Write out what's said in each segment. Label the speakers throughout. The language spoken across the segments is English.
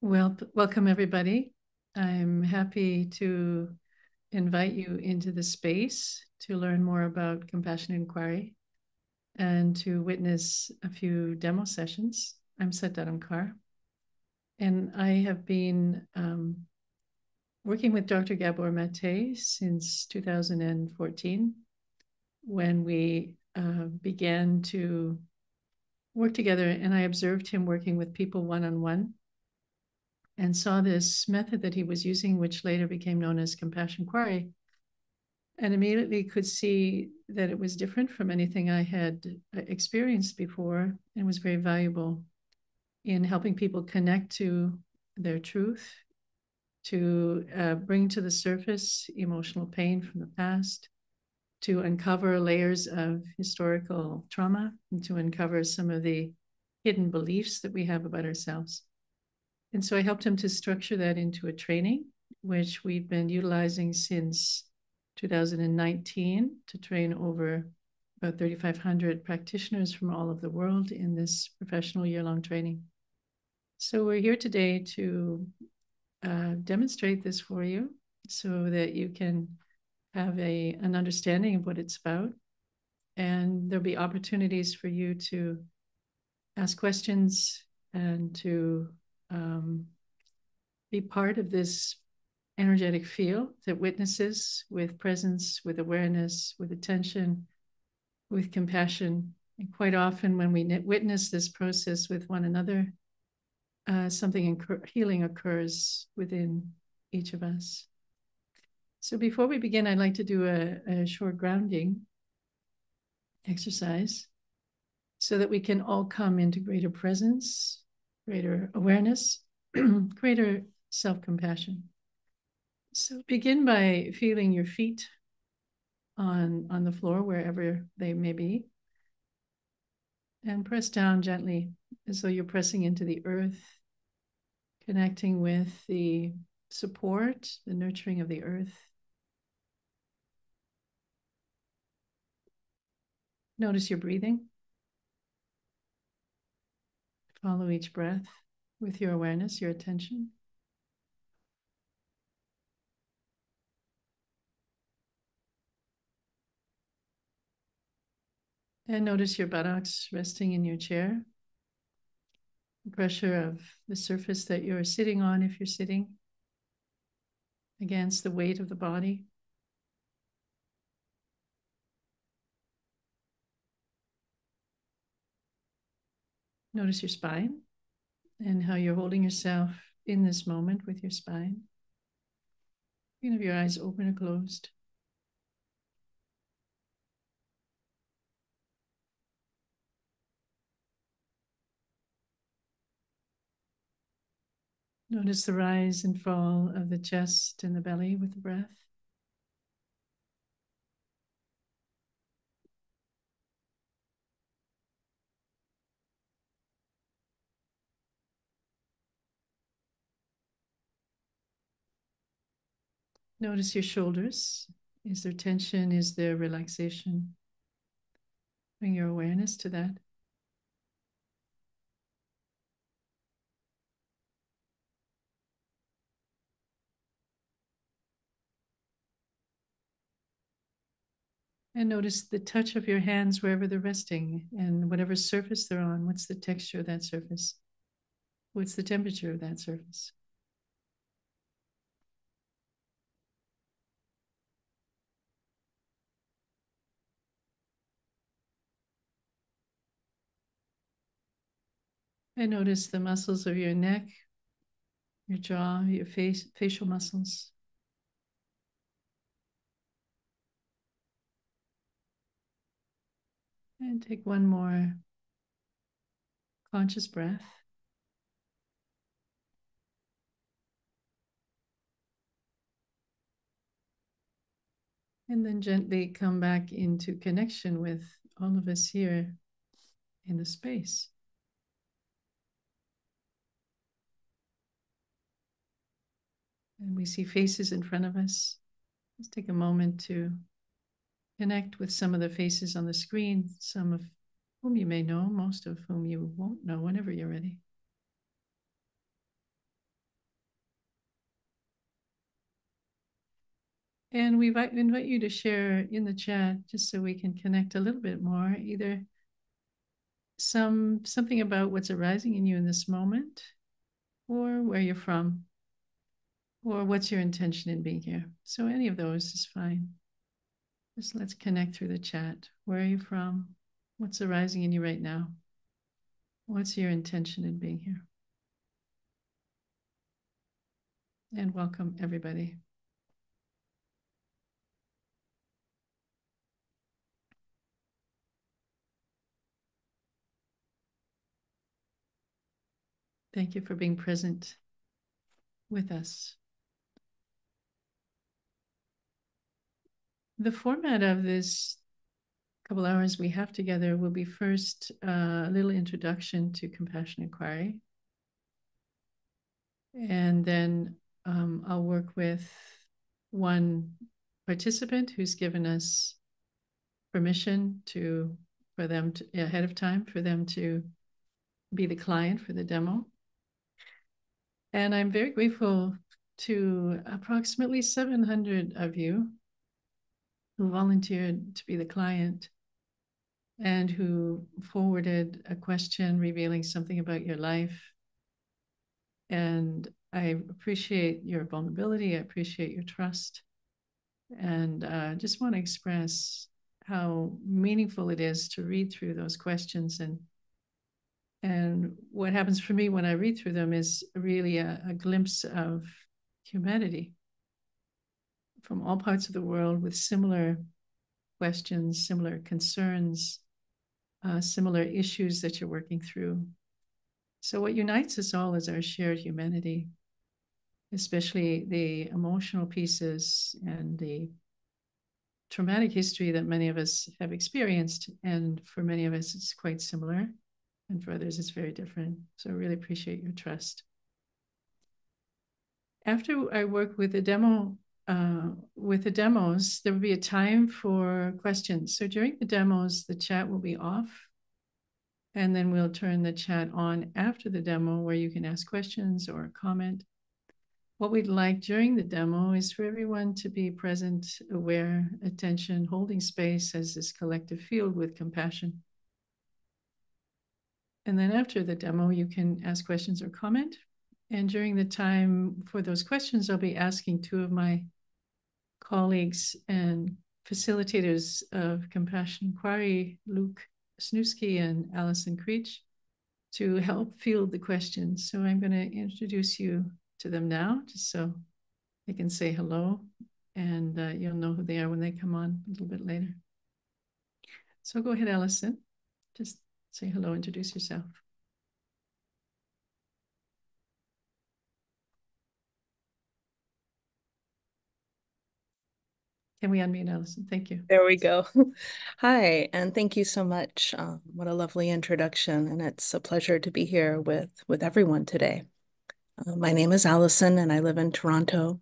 Speaker 1: Well, welcome everybody. I'm happy to invite you into the space to learn more about compassionate inquiry and to witness a few demo sessions. I'm Dharam, and I have been working with Dr. Gabor Mate since 2014 when we began to work together, and I observed him working with people one-on-one and saw this method that he was using, which later became known as compassion inquiry, and immediately could see that it was different from anything I had experienced before and was very valuable in helping people connect to their truth, to bring to the surface emotional pain from the past, to uncover layers of historical trauma, and to uncover some of the hidden beliefs that we have about ourselves. And so I helped him to structure that into a training, which we've been utilizing since 2019 to train over about 3,500 practitioners from all over the world in this professional year-long training. So we're here today to demonstrate this for you so that you can have an understanding of what it's about. And there'll be opportunities for you to ask questions and to be part of this energetic field that witnesses with presence, with awareness, with attention, with compassion. And quite often when we witness this process with one another, something healing occurs within each of us. So before we begin, I'd like to do a short grounding exercise so that we can all come into greater presence, greater awareness, greater self-compassion. So begin by feeling your feet on the floor, wherever they may be, and press down gently as though you're pressing into the earth, connecting with the support, the nurturing of the earth. Notice your breathing. Follow each breath with your awareness, your attention. And notice your buttocks resting in your chair. The pressure of the surface that you're sitting on, if you're sitting, against the weight of the body. Notice your spine and how you're holding yourself in this moment with your spine. You can have your eyes open or closed. Notice the rise and fall of the chest and the belly with the breath. Notice your shoulders. Is there tension? Is there relaxation? Bring your awareness to that. And notice the touch of your hands wherever they're resting and whatever surface they're on. What's the texture of that surface? What's the temperature of that surface? And notice the muscles of your neck, your jaw, your facial muscles. And take one more conscious breath. And then gently come back into connection with all of us here in the space. And we see faces in front of us. Let's take a moment to connect with some of the faces on the screen, some of whom you may know, most of whom you won't know whenever you're ready. And we invite you to share in the chat just so we can connect a little bit more, either something about what's arising in you in this moment, or where you're from, or what's your intention in being here. So any of those is fine. Just let's connect through the chat. Where are you from? What's arising in you right now? What's your intention in being here? And welcome, everybody. Thank you for being present with us. The format of this couple hours we have together will be first a little introduction to compassion inquiry. And then I'll work with one participant who's given us permission for them to, ahead of time, for them to be the client for the demo. And I'm very grateful to approximately 700 of you who volunteered to be the client and who forwarded a question revealing something about your life. And I appreciate your vulnerability. I appreciate your trust. And just want to express how meaningful it is to read through those questions. And what happens for me when I read through them is really a glimpse of humanity from all parts of the world with similar questions, similar concerns, similar issues that you're working through. So what unites us all is our shared humanity, especially the emotional pieces and the traumatic history that many of us have experienced. And for many of us, it's quite similar. And for others, it's very different. So I really appreciate your trust. After I work with the demos, there will be a time for questions. So during the demos, the chat will be off. And then we'll turn the chat on after the demo where you can ask questions or comment. What we'd like during the demo is for everyone to be present, aware, attention, holding space as this collective field with compassion. And then after the demo, you can ask questions or comment. And during the time for those questions, I'll be asking two of my colleagues and facilitators of Compassion Inquiry, Luke Snusky and Alison Creech, to help field the questions. So I'm going to introduce you to them now, just so they can say hello, and you'll know who they are when they come on a little bit later. So go ahead, Alison. Just say hello, introduce yourself. Can we unmute Alison? Thank you.
Speaker 2: There we go. Hi, and thank you so much. What a lovely introduction, and it's a pleasure to be here with everyone today. My name is Allison, and I live in Toronto,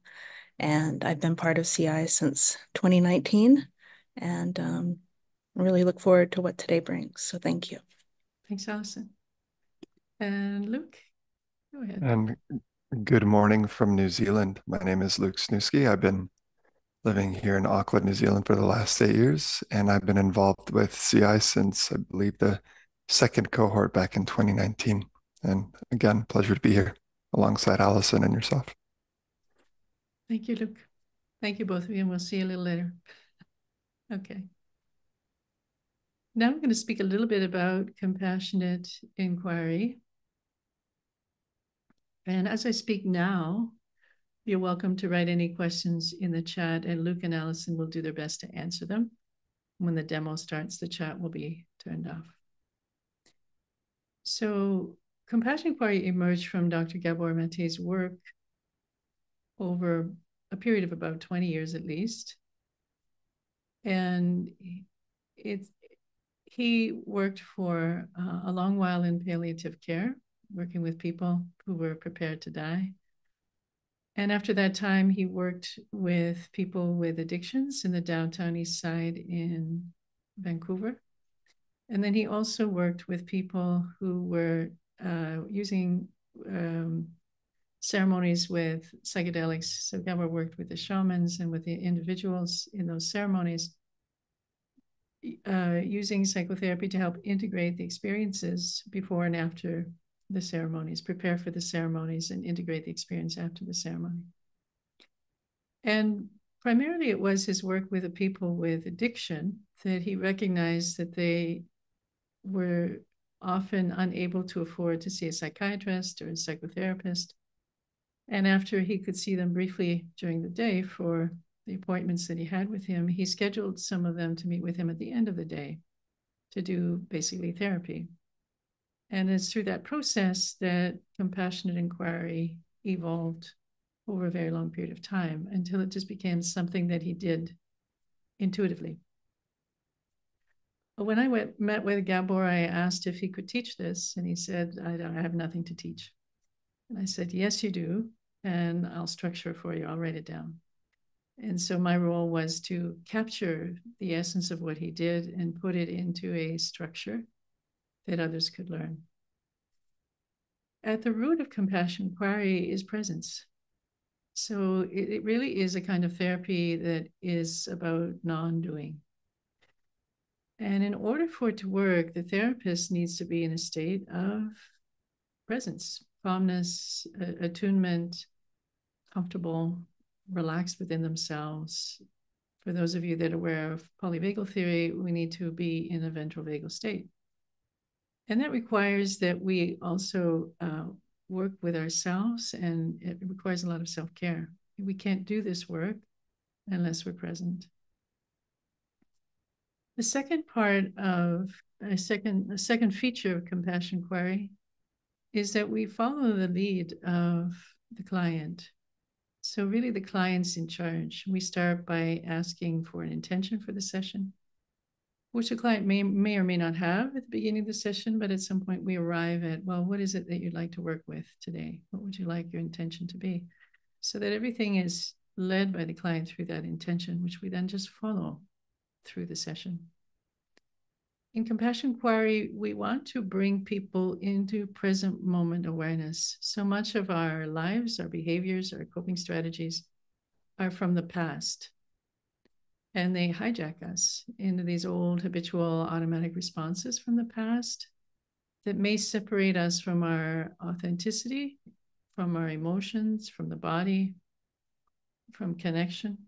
Speaker 2: and I've been part of CI since 2019, and really look forward to what today brings. So thank you.
Speaker 1: Thanks, Allison. And Luke, go ahead.
Speaker 3: And good morning from New Zealand. My name is Luke Snusky. I've been living here in Auckland, New Zealand for the last 8 years, and I've been involved with CI since, I believe, the second cohort back in 2019. And again, pleasure to be here alongside Allison and yourself.
Speaker 1: Thank you, Luke. Thank you, both of you, and we'll see you a little later. Okay. Now I'm going to speak a little bit about compassionate inquiry. And as I speak now, you're welcome to write any questions in the chat, and Luke and Allison will do their best to answer them. When the demo starts, the chat will be turned off. So compassion inquiry emerged from Dr. Gabor Mate's work over a period of about 20 years at least. And he worked for a long while in palliative care, working with people who were prepared to die. And after that time, he worked with people with addictions in the downtown east side in Vancouver. And then he also worked with people who were using ceremonies with psychedelics. So Gabor worked with the shamans and with the individuals in those ceremonies, using psychotherapy to help integrate the experiences before and after the ceremonies, prepare for the ceremonies, and integrate the experience after the ceremony. And primarily it was his work with the people with addiction that he recognized that they were often unable to afford to see a psychiatrist or a psychotherapist. And after he could see them briefly during the day for the appointments that he had with him, he scheduled some of them to meet with him at the end of the day to do basically therapy. And it's through that process that compassionate inquiry evolved over a very long period of time until it just became something that he did intuitively. When I met with Gabor, I asked if he could teach this, and he said, I have nothing to teach. And I said, yes, you do, and I'll structure it for you. I'll write it down. And so my role was to capture the essence of what he did and put it into a structure that others could learn. At the root of compassion inquiry is presence. So it really is a kind of therapy that is about non-doing. And in order for it to work, the therapist needs to be in a state of presence, calmness, attunement, comfortable, relaxed within themselves. For those of you that are aware of polyvagal theory, we need to be in a ventral vagal state. And that requires that we also work with ourselves, and it requires a lot of self-care. We can't do this work unless we're present. The second part of a second feature of compassion inquiry is that we follow the lead of the client. So really the client's in charge. We start by asking for an intention for the session, which the client may or may not have at the beginning of the session, but at some point we arrive at, well, what is it that you'd like to work with today? What would you like your intention to be? So that everything is led by the client through that intention, which we then just follow through the session. In compassion inquiry, we want to bring people into present moment awareness. So much of our lives, our behaviors, our coping strategies are from the past. And they hijack us into these old habitual automatic responses from the past that may separate us from our authenticity, from our emotions, from the body, from connection.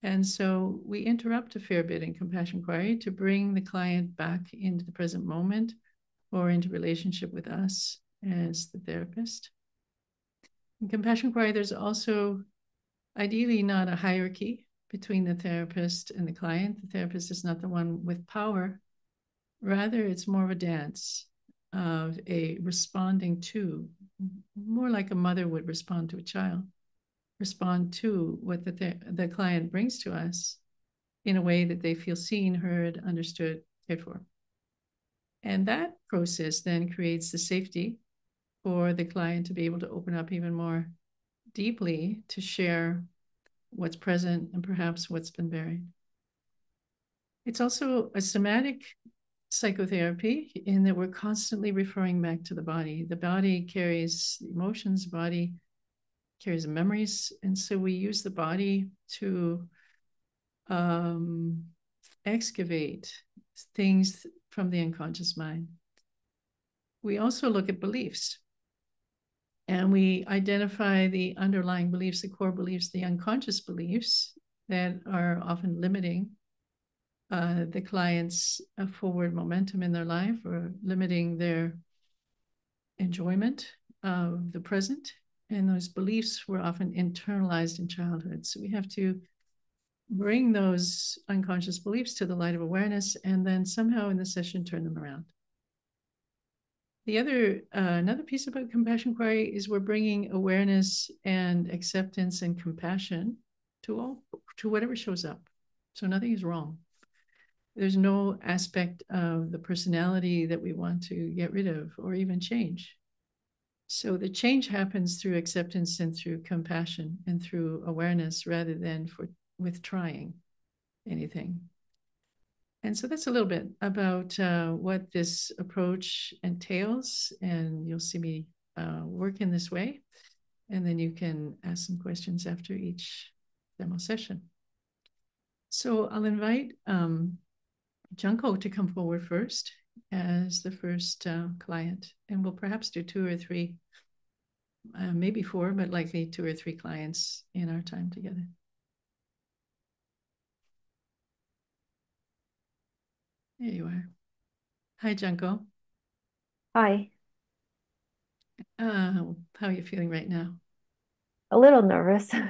Speaker 1: And so we interrupt a fair bit in compassion inquiry to bring the client back into the present moment or into relationship with us as the therapist. In compassion inquiry, there's also ideally not a hierarchy between the therapist and the client. The therapist is not the one with power. Rather, it's more of a dance of a responding to, more like a mother would respond to a child, respond to what the client brings to us in a way that they feel seen, heard, understood, cared for. And that process then creates the safety for the client to be able to open up even more deeply to share what's present and perhaps what's been buried. It's also a somatic psychotherapy in that we're constantly referring back to the body. The body carries emotions, the body carries memories. And so we use the body to excavate things from the unconscious mind. We also look at beliefs. And we identify the underlying beliefs, the core beliefs, the unconscious beliefs that are often limiting the client's forward momentum in their life or limiting their enjoyment of the present. And those beliefs were often internalized in childhood. So we have to bring those unconscious beliefs to the light of awareness and then somehow in the session turn them around. The other, another piece about compassion inquiry is we're bringing awareness and acceptance and compassion to whatever shows up. So nothing is wrong. There's no aspect of the personality that we want to get rid of or even change. So the change happens through acceptance and through compassion and through awareness rather than with trying anything. And so that's a little bit about what this approach entails, and you'll see me work in this way. and then you can ask some questions after each demo session. So I'll invite Junko to come forward first as the first client, and we'll perhaps do 2 or 3, maybe 4, but likely 2 or 3 clients in our time together. There you are. Hi, Junko.
Speaker 4: Hi.
Speaker 1: How are you feeling right now?
Speaker 4: A little nervous.
Speaker 1: Of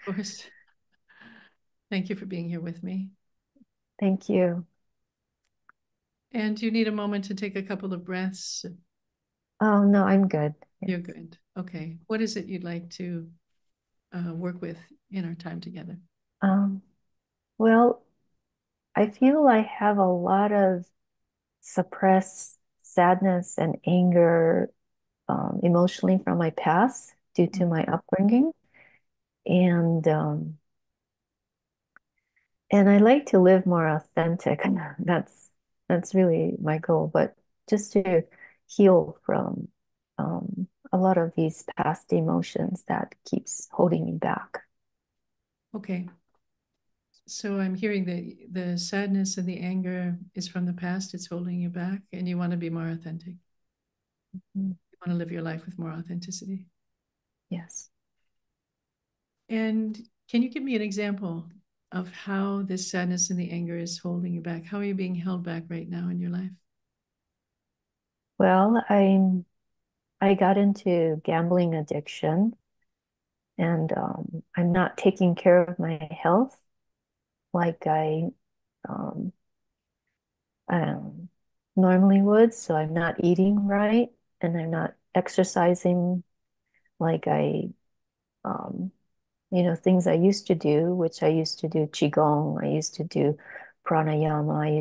Speaker 1: course. Thank you for being here with me.
Speaker 4: Thank you.
Speaker 1: And do you need a moment to take a couple of breaths?
Speaker 4: Oh, no, I'm good.
Speaker 1: You're good. Okay. What is it you'd like to work with in our time together?
Speaker 4: Well, I feel I have a lot of suppressed sadness and anger emotionally from my past due to my upbringing. And I like to live more authentic. That's really my goal, but just to heal from a lot of these past emotions that keeps holding me back.
Speaker 1: Okay. So I'm hearing that the sadness and the anger is from the past, it's holding you back, and you want to be more authentic.
Speaker 4: Mm-hmm.
Speaker 1: You want to live your life with more authenticity.
Speaker 4: Yes.
Speaker 1: And can you give me an example of how this sadness and the anger is holding you back? How are you being held back right now in your life?
Speaker 4: Well, I got into gambling addiction, and I'm not taking care of my health like um, I normally would. So I'm not eating right, and I'm not exercising like um, things I used to do, which I used to do qigong, I used to do pranayama, I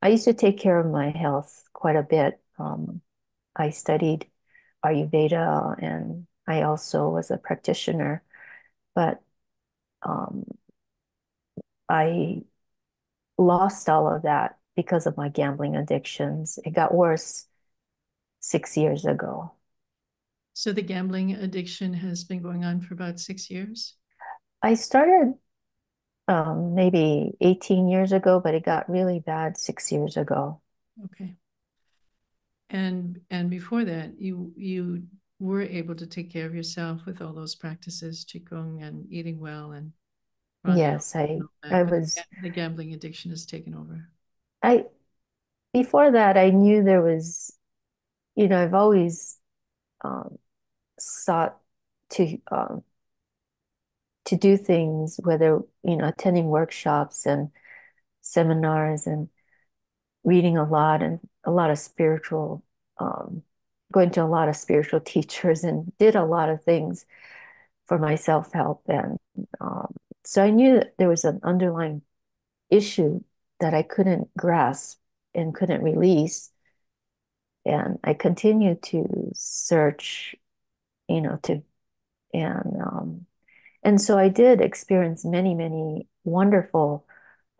Speaker 4: used to take care of my health quite a bit. I studied Ayurveda, and I also was a practitioner, but um, I lost all of that because of my gambling addictions. It got worse 6 years ago.
Speaker 1: So the gambling addiction has been going on for about 6 years?
Speaker 4: I started maybe 18 years ago, but it got really bad 6 years ago.
Speaker 1: Okay. And before that, you were able to take care of yourself with all those practices, qigong and eating well and pranayama
Speaker 4: Yes,
Speaker 1: and all
Speaker 4: I
Speaker 1: that, but
Speaker 4: was
Speaker 1: the gambling addiction has taken over.
Speaker 4: I before that I knew there was, I've always um, sought to do things, whether, attending workshops and seminars and reading a lot and a lot of spiritual, going to a lot of spiritual teachers, and did a lot of things for my self-help. And so I knew that there was an underlying issue that I couldn't grasp and couldn't release. And I continued to search, to and so I did experience many, many wonderful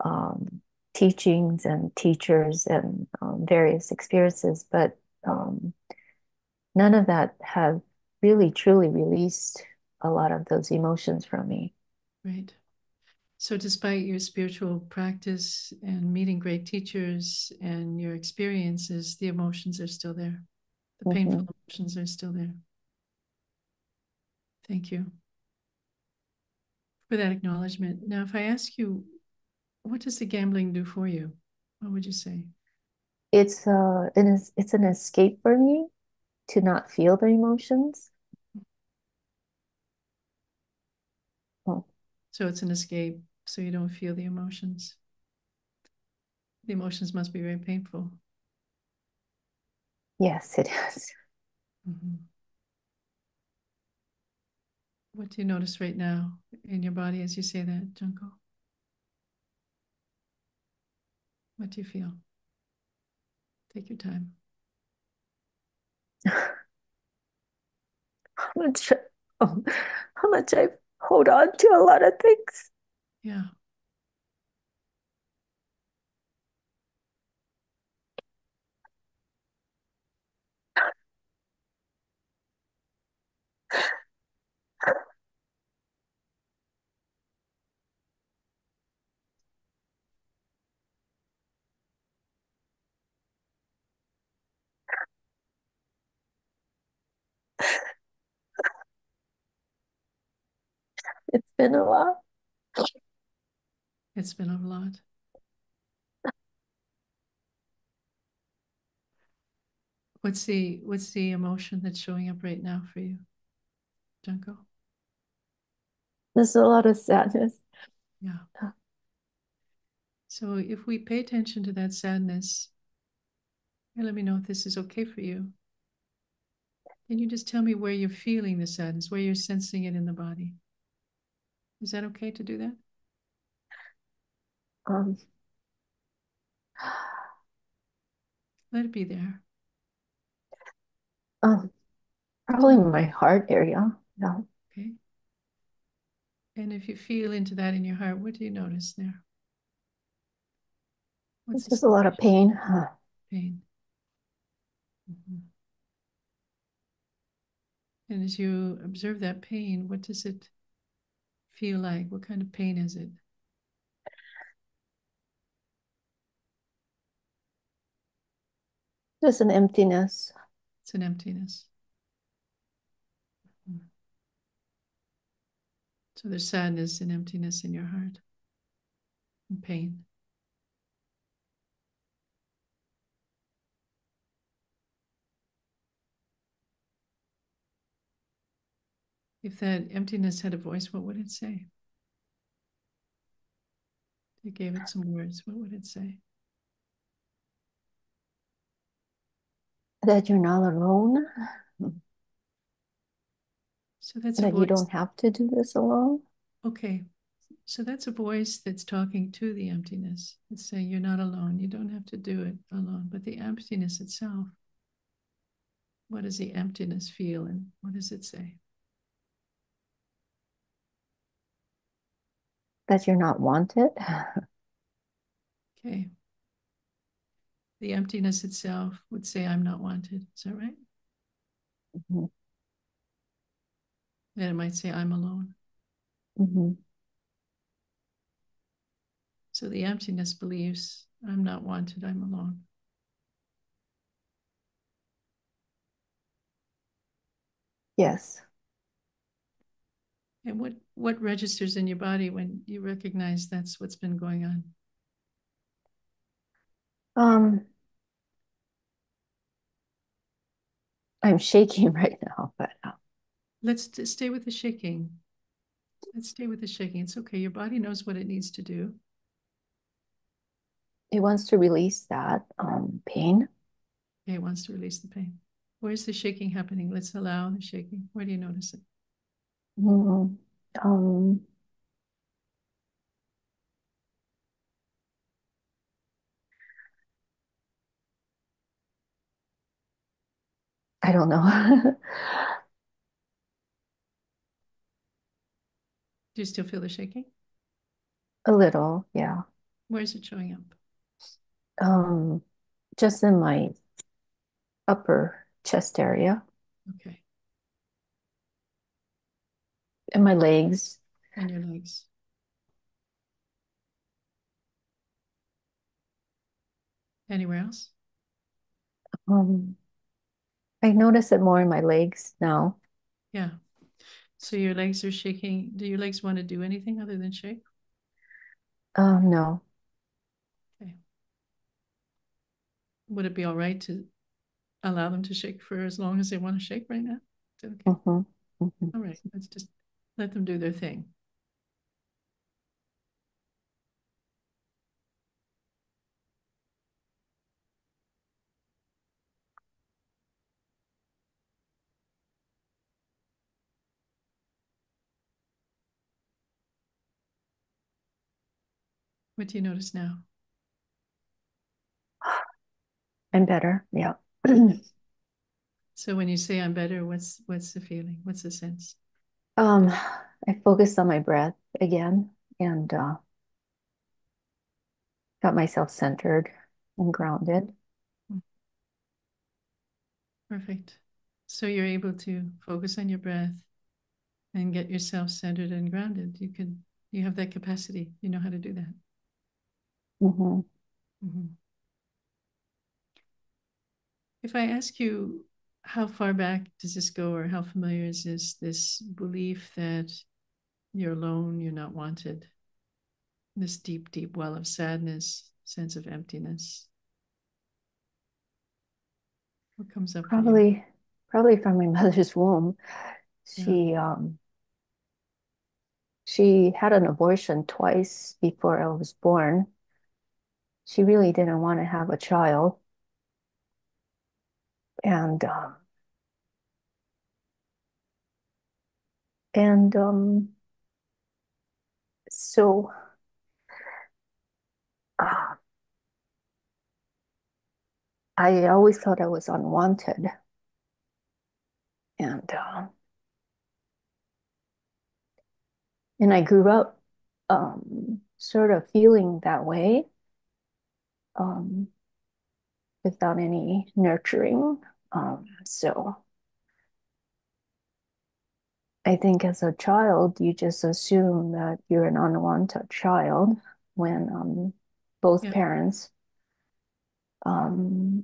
Speaker 4: um, teachings and teachers and various experiences, but none of that have really truly released a lot of those emotions from me.
Speaker 1: Right. So despite your spiritual practice and meeting great teachers and your experiences, the emotions are still there. The painful emotions are still there. Thank you for that acknowledgement. Now, if I ask you, what does the gambling do for you? What would you say?
Speaker 4: It's an escape for me to not feel the emotions. Oh,
Speaker 1: So it's an escape, so you don't feel the emotions. The emotions must be very painful.
Speaker 4: yes, it is.
Speaker 1: Mhm. What do you notice right now in your body as you say that, Junko? What do you feel? Take your time.
Speaker 4: How much, how much I hold on to a lot of things.
Speaker 1: Yeah.
Speaker 4: It's been a lot.
Speaker 1: It's been a lot. What's the emotion that's showing up right now for you, Junko?
Speaker 4: There's a lot of sadness.
Speaker 1: Yeah. So if we pay attention to that sadness, and let me know if this is okay for you. Can you just tell me where you're feeling the sadness, where you're sensing it in the body? Is that okay to do that?
Speaker 4: Um,
Speaker 1: Let it be there.
Speaker 4: um, Probably my heart area. Yeah.
Speaker 1: Okay. And if you feel into that in your heart, what do you notice there? What's
Speaker 4: It's
Speaker 1: the
Speaker 4: just a lot of pain.
Speaker 1: pain? Mhm. And as you observe that pain, what does it feel like? What kind of pain is it?
Speaker 4: Just an emptiness.
Speaker 1: It's an emptiness. Mhm. So there's sadness and emptiness in your heart and pain. If that emptiness had a voice, what would it say? If you gave it some words, what would it say?
Speaker 4: That you're not alone.
Speaker 1: So that's a
Speaker 4: That you
Speaker 1: voice.
Speaker 4: don't have to do this alone.
Speaker 1: Okay. So that's a voice that's talking to the emptiness. It's saying you're not alone. You don't have to do it alone. But the emptiness itself, what does the emptiness feel and what does it say?
Speaker 4: That you're not wanted.
Speaker 1: Okay. The emptiness itself would say, I'm not wanted. Is that right?
Speaker 4: Mm-hmm.
Speaker 1: And it might say, I'm alone.
Speaker 4: Mm-hmm.
Speaker 1: So the emptiness believes, I'm not wanted, I'm alone.
Speaker 4: Yes.
Speaker 1: And what registers in your body when you recognize that's what's been going on?
Speaker 4: Um, I'm shaking right now, but
Speaker 1: Let's stay with the shaking. Let's stay with the shaking. It's okay. Your body knows what it needs to do.
Speaker 4: it wants to release that pain.
Speaker 1: Okay, it wants to release the pain. Where's the shaking happening? Let's allow the shaking. Where do you notice it?
Speaker 4: Mm, um, I don't know.
Speaker 1: Do you still feel the shaking?
Speaker 4: A little, yeah.
Speaker 1: Where's it showing up?
Speaker 4: Um, just in my upper chest area
Speaker 1: Okay.
Speaker 4: and my legs.
Speaker 1: And your legs. Anywhere else?
Speaker 4: Um, I notice it more in my legs now.
Speaker 1: Yeah. So your legs are shaking. Do your legs want to do anything other than shake?
Speaker 4: No.
Speaker 1: Okay. Would it be all right to allow them to shake for as long as they want to shake right now? Is that okay?
Speaker 4: Mm-hmm. Mm-hmm.
Speaker 1: All right. Let's just let them do their thing. What do you notice now?
Speaker 4: I'm better. Yeah.
Speaker 1: So when you say I'm better, what's the feeling? What's the sense?
Speaker 4: Um, I focused on my breath again and got myself centered and grounded.
Speaker 1: Perfect. So you're able to focus on your breath and get yourself centered and grounded. You have that capacity. You know how to do that.
Speaker 4: Mm-hmm.
Speaker 1: Mhm. If I ask you, how far back does this go, or how familiar is this belief that you're alone, you're not wanted. This deep, deep well of sadness, sense of emptiness. What comes up for you?
Speaker 4: Probably from my mother's womb.
Speaker 1: Yeah.
Speaker 4: She had an abortion twice before I was born. She really didn't want to have a child. And and so uh, I always thought I was unwanted. And and I grew up sort of feeling that way, um, without any nurturing. So I think as a child, you just assume that you're an unwanted child when both
Speaker 1: Yeah.
Speaker 4: parents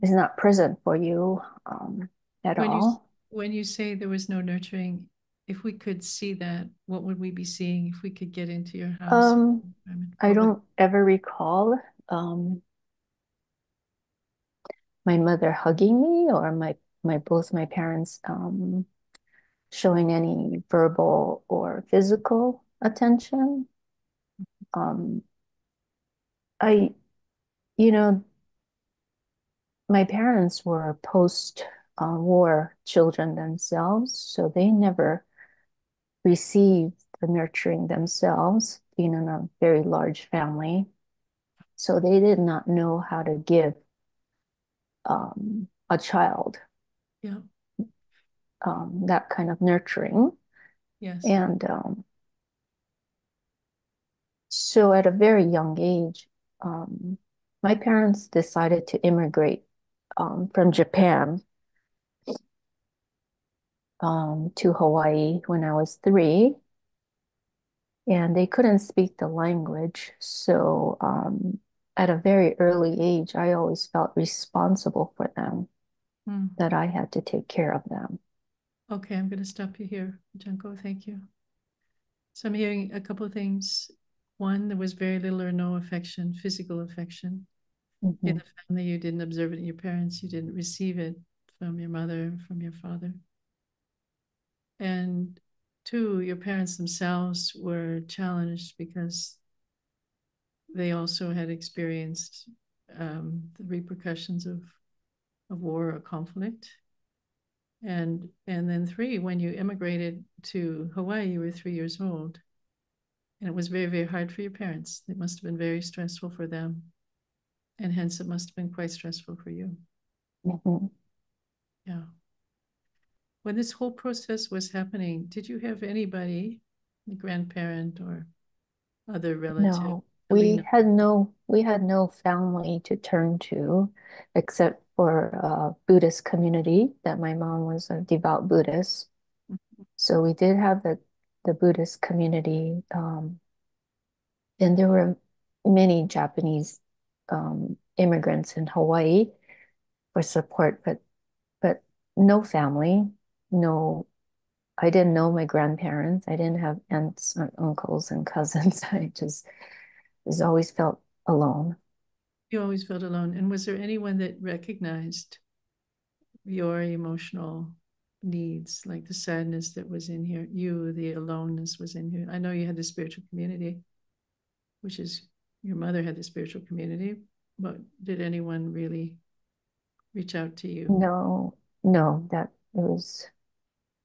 Speaker 4: is not present for you at
Speaker 1: When you
Speaker 4: all.
Speaker 1: when you say there was no nurturing, if we could see that, what would we be seeing if we could get into your house?
Speaker 4: I
Speaker 1: What would
Speaker 4: don't ever recall my mother hugging me or my both my parents showing any verbal or physical attention. Um, I, you know, my parents were post-war children themselves, so they never received the nurturing themselves, being in a very large family. So they did not know how to give a child
Speaker 1: Yeah.
Speaker 4: that kind of nurturing.
Speaker 1: Yes.
Speaker 4: And so at a very young age, my parents decided to immigrate from Japan to Hawaii when I was 3, and they couldn't speak the language. So at a very early age, I always felt responsible for them,
Speaker 1: Hmm.
Speaker 4: that I had to take care of them.
Speaker 1: Okay, I'm going to stop you here, Junko. Thank you. So I'm hearing a couple of things. One, there was very little or no affection, physical affection. In
Speaker 4: Mhm.
Speaker 1: the family, you didn't observe it in your parents, you didn't receive it from your mother, from your father. And two, your parents themselves were challenged because they also had experienced the repercussions of war or conflict. And then three, when you immigrated to Hawaii, you were 3 years old. And it was very, very hard for your parents. It must have been very stressful for them. And hence it must have been quite stressful for you.
Speaker 4: Mhm.
Speaker 1: Yeah. When this whole process was happening, did you have anybody, a grandparent or other relative,
Speaker 4: No,
Speaker 1: to lean on?
Speaker 4: we had no family to turn to except for a Buddhist community that my mom was a devout Buddhist. So we did have the Buddhist community, and there were many Japanese immigrants in Hawaii for support, but no family, no. I didn't know my grandparents. I didn't have aunts and uncles and cousins. I just was always felt alone.
Speaker 1: You always felt alone. And was there anyone that recognized your emotional needs, like the sadness that was in here, the aloneness was in here? I know you had the spiritual community, which is your mother had the spiritual community, but did anyone really reach out to you?
Speaker 4: No, no, that it was.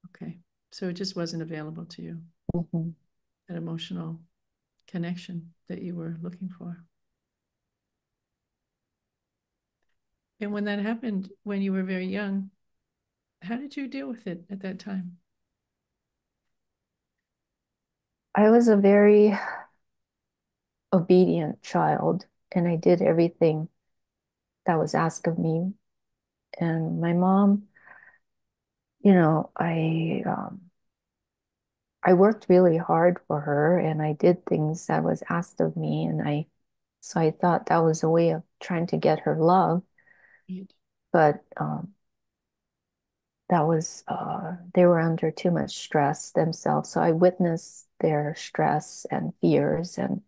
Speaker 1: Okay. So it just wasn't available to you,
Speaker 4: Mhm.
Speaker 1: that emotional connection that you were looking for. And when that happened, when you were very young, how did you deal with it at that time?
Speaker 4: I was a very obedient child, and I did everything that was asked of me. And my mom, I worked really hard for her, and I did things that was asked of me, and I thought that was a way of trying to get her love.
Speaker 1: Right.
Speaker 4: But that was they were under too much stress themselves. So I witnessed their stress and fears, and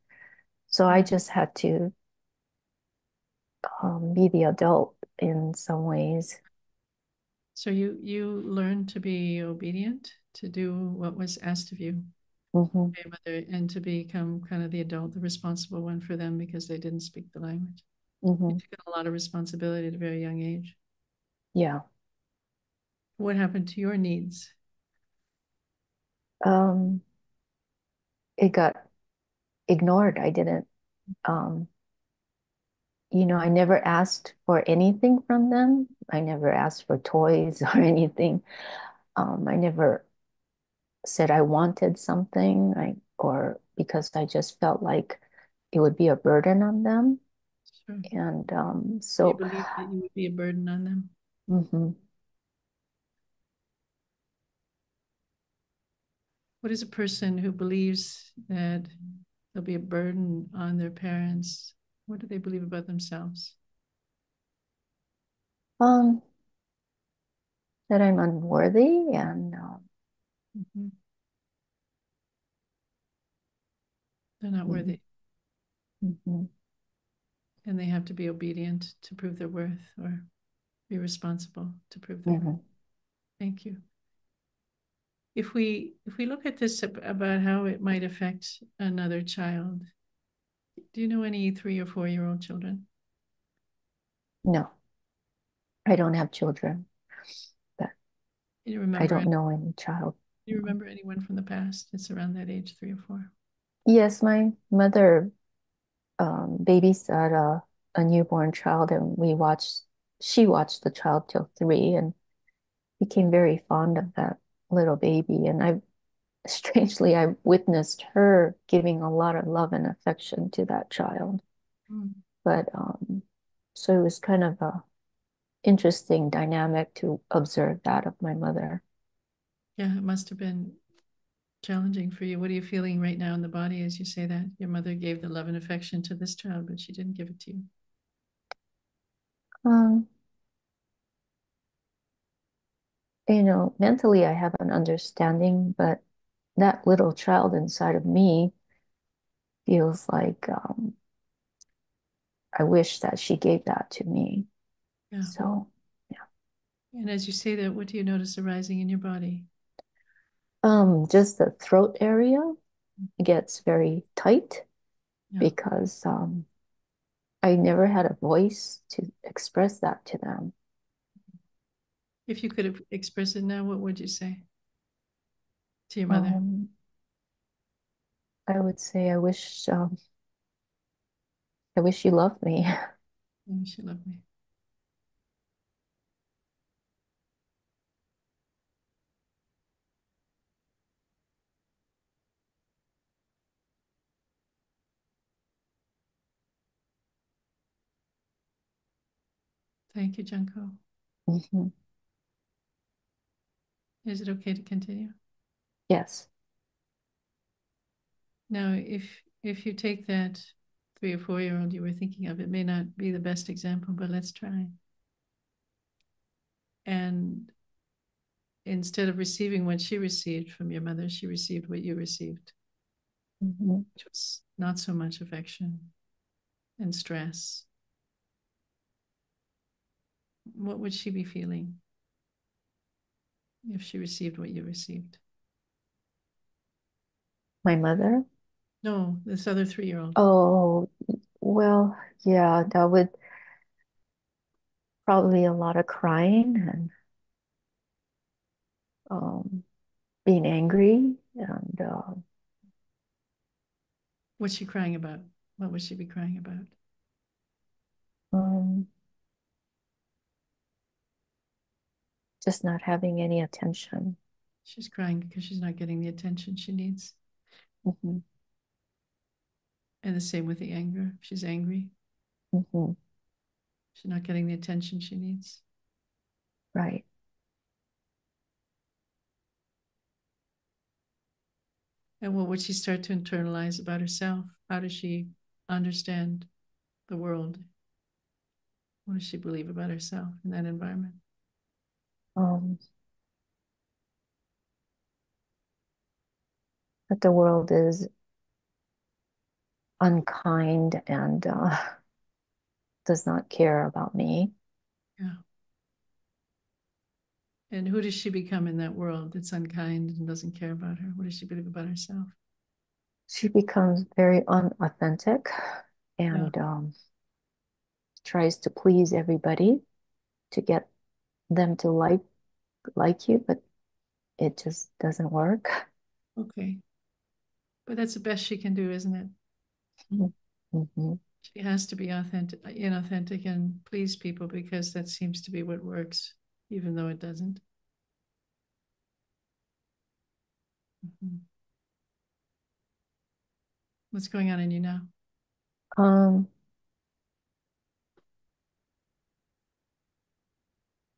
Speaker 4: so I just had to be the adult in some ways.
Speaker 1: So you learned to be obedient, to do what was asked of you,
Speaker 4: Hmm.
Speaker 1: by your mother, and to become kind of the adult, the responsible one for them because they didn't speak the language. You
Speaker 4: Hmm.
Speaker 1: took on a lot of responsibility at a very young age.
Speaker 4: Yeah.
Speaker 1: What happened to your needs?
Speaker 4: Um, it got ignored. I didn't, um, I never asked for anything from them. I never asked for toys or anything. I never said I wanted something, or because I just felt like it would be a burden on them.
Speaker 1: Sure.
Speaker 4: And
Speaker 1: You
Speaker 4: so,
Speaker 1: believe that you would be a burden on them.
Speaker 4: mhm.
Speaker 1: What is a person who believes that they'll be a burden on their parents? What do they believe about themselves?
Speaker 4: um, that I'm unworthy and
Speaker 1: Mhm. They're not
Speaker 4: mhm,
Speaker 1: worthy,
Speaker 4: mhm,
Speaker 1: and they have to be obedient to prove their worth, or be responsible to prove their worth.
Speaker 4: mhm.
Speaker 1: Thank you. If we look at this about how it might affect another child, do you know any 3 or 4 year old children?
Speaker 4: No, I don't have children, but
Speaker 1: Do you
Speaker 4: I
Speaker 1: remember
Speaker 4: don't
Speaker 1: any,
Speaker 4: know any child.
Speaker 1: do you remember anyone from the past? It's around that age, 3 or 4.
Speaker 4: Yes, my mother babysat a newborn child, and she watched the child till 3 and became very fond of that little baby. And strangely, I witnessed her giving a lot of love and affection to that child.
Speaker 1: Mm.
Speaker 4: But so it was kind of a interesting dynamic to observe that of my mother.
Speaker 1: Yeah, it must have been challenging for you. What are you feeling right now in the body as you say that? Your mother gave the love and affection to this child, but she didn't give it to you.
Speaker 4: Um, mentally I have an understanding, but that little child inside of me feels like I wish that she gave that to me.
Speaker 1: Yeah.
Speaker 4: So, yeah.
Speaker 1: And as you say that, what do you notice arising in your body?
Speaker 4: Just the throat area gets very tight
Speaker 1: Yeah.
Speaker 4: because I never had a voice to express that to them.
Speaker 1: If you could express it now, what would you say to your mother?
Speaker 4: Um, I would say I wish you loved me.
Speaker 1: Oh, she loved me. Thank you, Junko.
Speaker 4: Mhm.
Speaker 1: Is it okay to continue?
Speaker 4: Yes.
Speaker 1: Now, if you take that 3 or 4 year old you were thinking of, it may not be the best example, but let's try. And instead of receiving what she received from your mother, she received what you received,
Speaker 4: Mhm.
Speaker 1: which was not so much affection and stress. What would she be feeling if she received what you received?
Speaker 4: My mother?
Speaker 1: No, this other 3 year old.
Speaker 4: Oh, well, yeah, that would probably a lot of crying and um, being angry and
Speaker 1: What's she crying about? What would she be crying about?
Speaker 4: um, just not having any attention.
Speaker 1: She's crying because she's not getting the attention she needs.
Speaker 4: Hmm.
Speaker 1: And the same with the anger. She's angry.
Speaker 4: Hmm.
Speaker 1: She's not getting the attention she needs.
Speaker 4: Right.
Speaker 1: And what would she start to internalize about herself? How does she understand the world? What does she believe about herself in that environment?
Speaker 4: Um, that the world is unkind and does not care about me.
Speaker 1: Yeah. And who does she become in that world that's unkind and doesn't care about her? What does she believe about herself?
Speaker 4: She becomes very unauthentic
Speaker 1: Yeah.
Speaker 4: and tries to please everybody to get them to like you, but it just doesn't work.
Speaker 1: Okay. But that's the best she can do, isn't it?
Speaker 4: Mm-hmm.
Speaker 1: She has to be authentic, inauthentic, and please people because that seems to be what works, even though it doesn't. Mm-hmm. What's going on in you now?
Speaker 4: Um,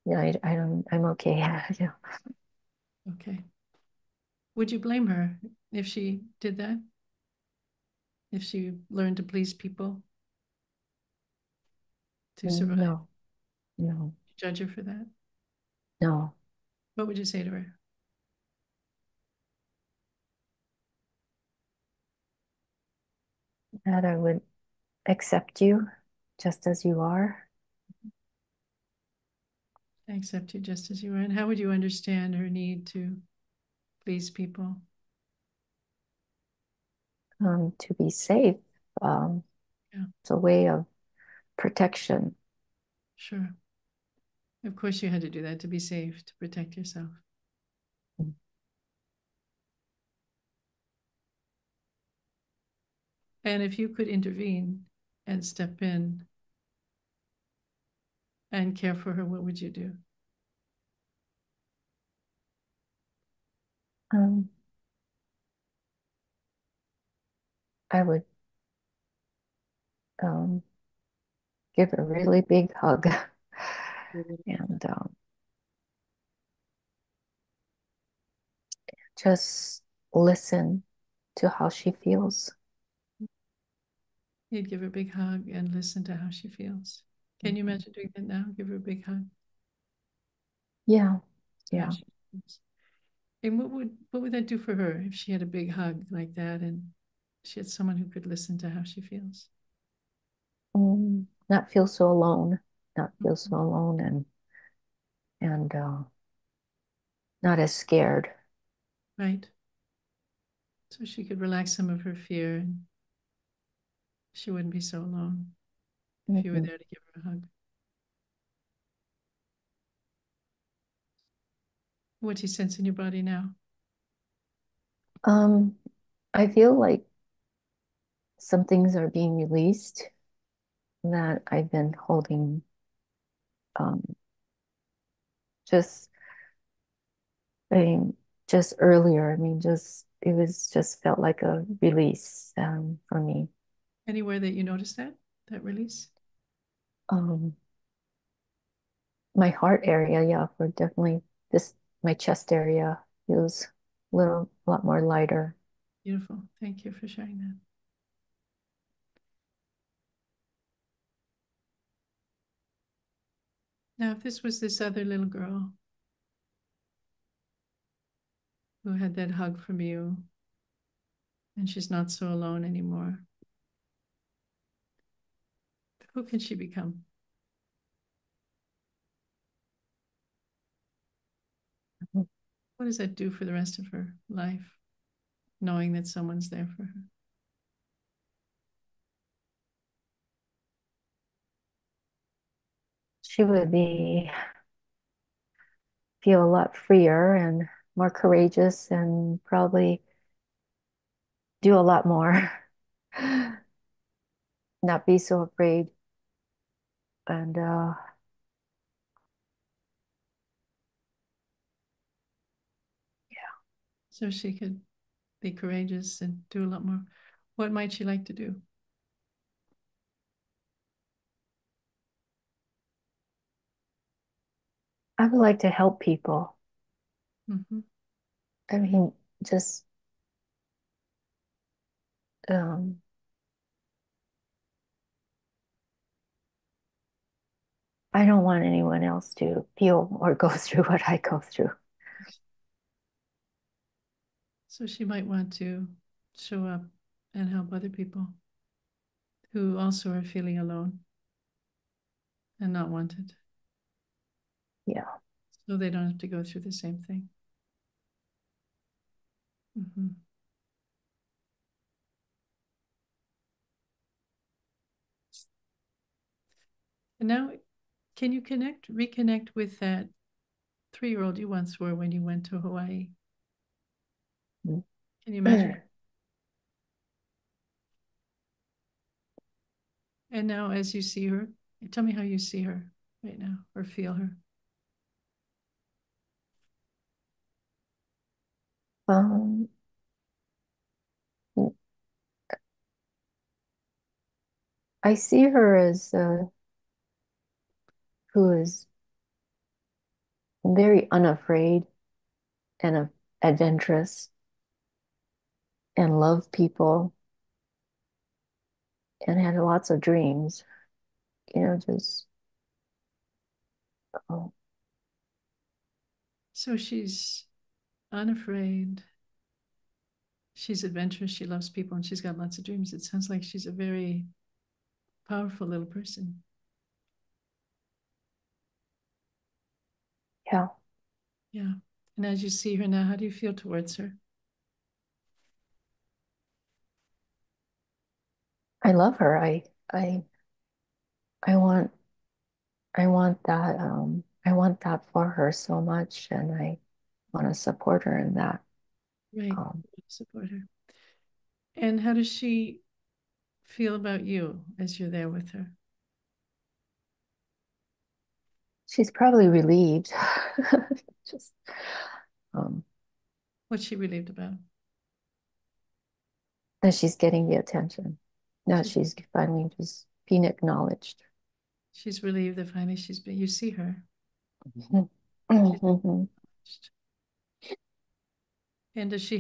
Speaker 4: yeah, I don't, I'm okay. Yeah.
Speaker 1: Okay. Would you blame her if she did that? If she learned to please people to survive?
Speaker 4: No, no,
Speaker 1: Judge her for that?
Speaker 4: no.
Speaker 1: What would you say to her?
Speaker 4: That I would accept you just as you are.
Speaker 1: I accept you just as you are. And how would you understand her need to please people?
Speaker 4: To be safe. Um,
Speaker 1: Yeah,
Speaker 4: it's a way of protection.
Speaker 1: sure. Of course, you had to do that to be safe, to protect yourself. And if you could intervene and step in and care for her, what would you do?
Speaker 4: Um, I would um, give a really big hug and just listen to how she feels.
Speaker 1: You'd give her a big hug and listen to how she feels. Can you imagine doing that now? Give her a big hug.
Speaker 4: Yeah,
Speaker 1: How
Speaker 4: yeah.
Speaker 1: she feels. And what would that do for her if she had a big hug like that and she had someone who could listen to how she feels?
Speaker 4: Not feel so alone, not feel so alone and not as scared.
Speaker 1: Right? So she could relax some of her fear and she wouldn't be so alone if you were
Speaker 4: Mhm.
Speaker 1: there to give her a hug. What do you sense in your body now?
Speaker 4: Um, I feel like some things are being released that I've been holding um, just I mean, just earlier. I mean, just it was just felt like a release for me.
Speaker 1: Anywhere that you notice that release?
Speaker 4: Um, my heart area, yeah, for definitely this my chest area feels a lot more lighter.
Speaker 1: Beautiful. Thank you for sharing that. Now, if this was this other little girl who had that hug from you and she's not so alone anymore, who can she become? What does that do for the rest of her life, knowing that someone's there for her?
Speaker 4: She would be feel a lot freer and more courageous and probably do a lot more. Not be so afraid and
Speaker 1: So she could be courageous and do a lot more. What might she like to do?
Speaker 4: I would like to help people.
Speaker 1: Mm-hmm.
Speaker 4: I mean, just um, I don't want anyone else to feel or go through what I go through.
Speaker 1: So she might want to show up and help other people who also are feeling alone and not wanted.
Speaker 4: Yeah.
Speaker 1: So they don't have to go through the same thing. Mm-hmm. And now, can you reconnect with that 3-year-old you once were when you went to Hawaii? Can you imagine? And now, as you see her, tell me how you see her right now or feel her.
Speaker 4: Um, I see her as who is very unafraid and adventurous and love people and had lots of dreams. Just oh,
Speaker 1: So she's unafraid. She's adventurous. She loves people and she's got lots of dreams. It sounds like she's a very powerful little person.
Speaker 4: yeah.
Speaker 1: Yeah. And as you see her now, how do you feel towards her?
Speaker 4: I love her. I I want I want that for her so much, and I want to support her in that.
Speaker 1: Right.
Speaker 4: Um,
Speaker 1: Support her. And how does she feel about you as you're there with her?
Speaker 4: she's probably relieved, just um,
Speaker 1: What's she relieved about?
Speaker 4: that she's getting the attention. That
Speaker 1: She's
Speaker 4: she's finally just being acknowledged.
Speaker 1: she's relieved that finally you see her.
Speaker 4: Mhm.
Speaker 1: She's
Speaker 4: Mhm.
Speaker 1: acknowledged. And does she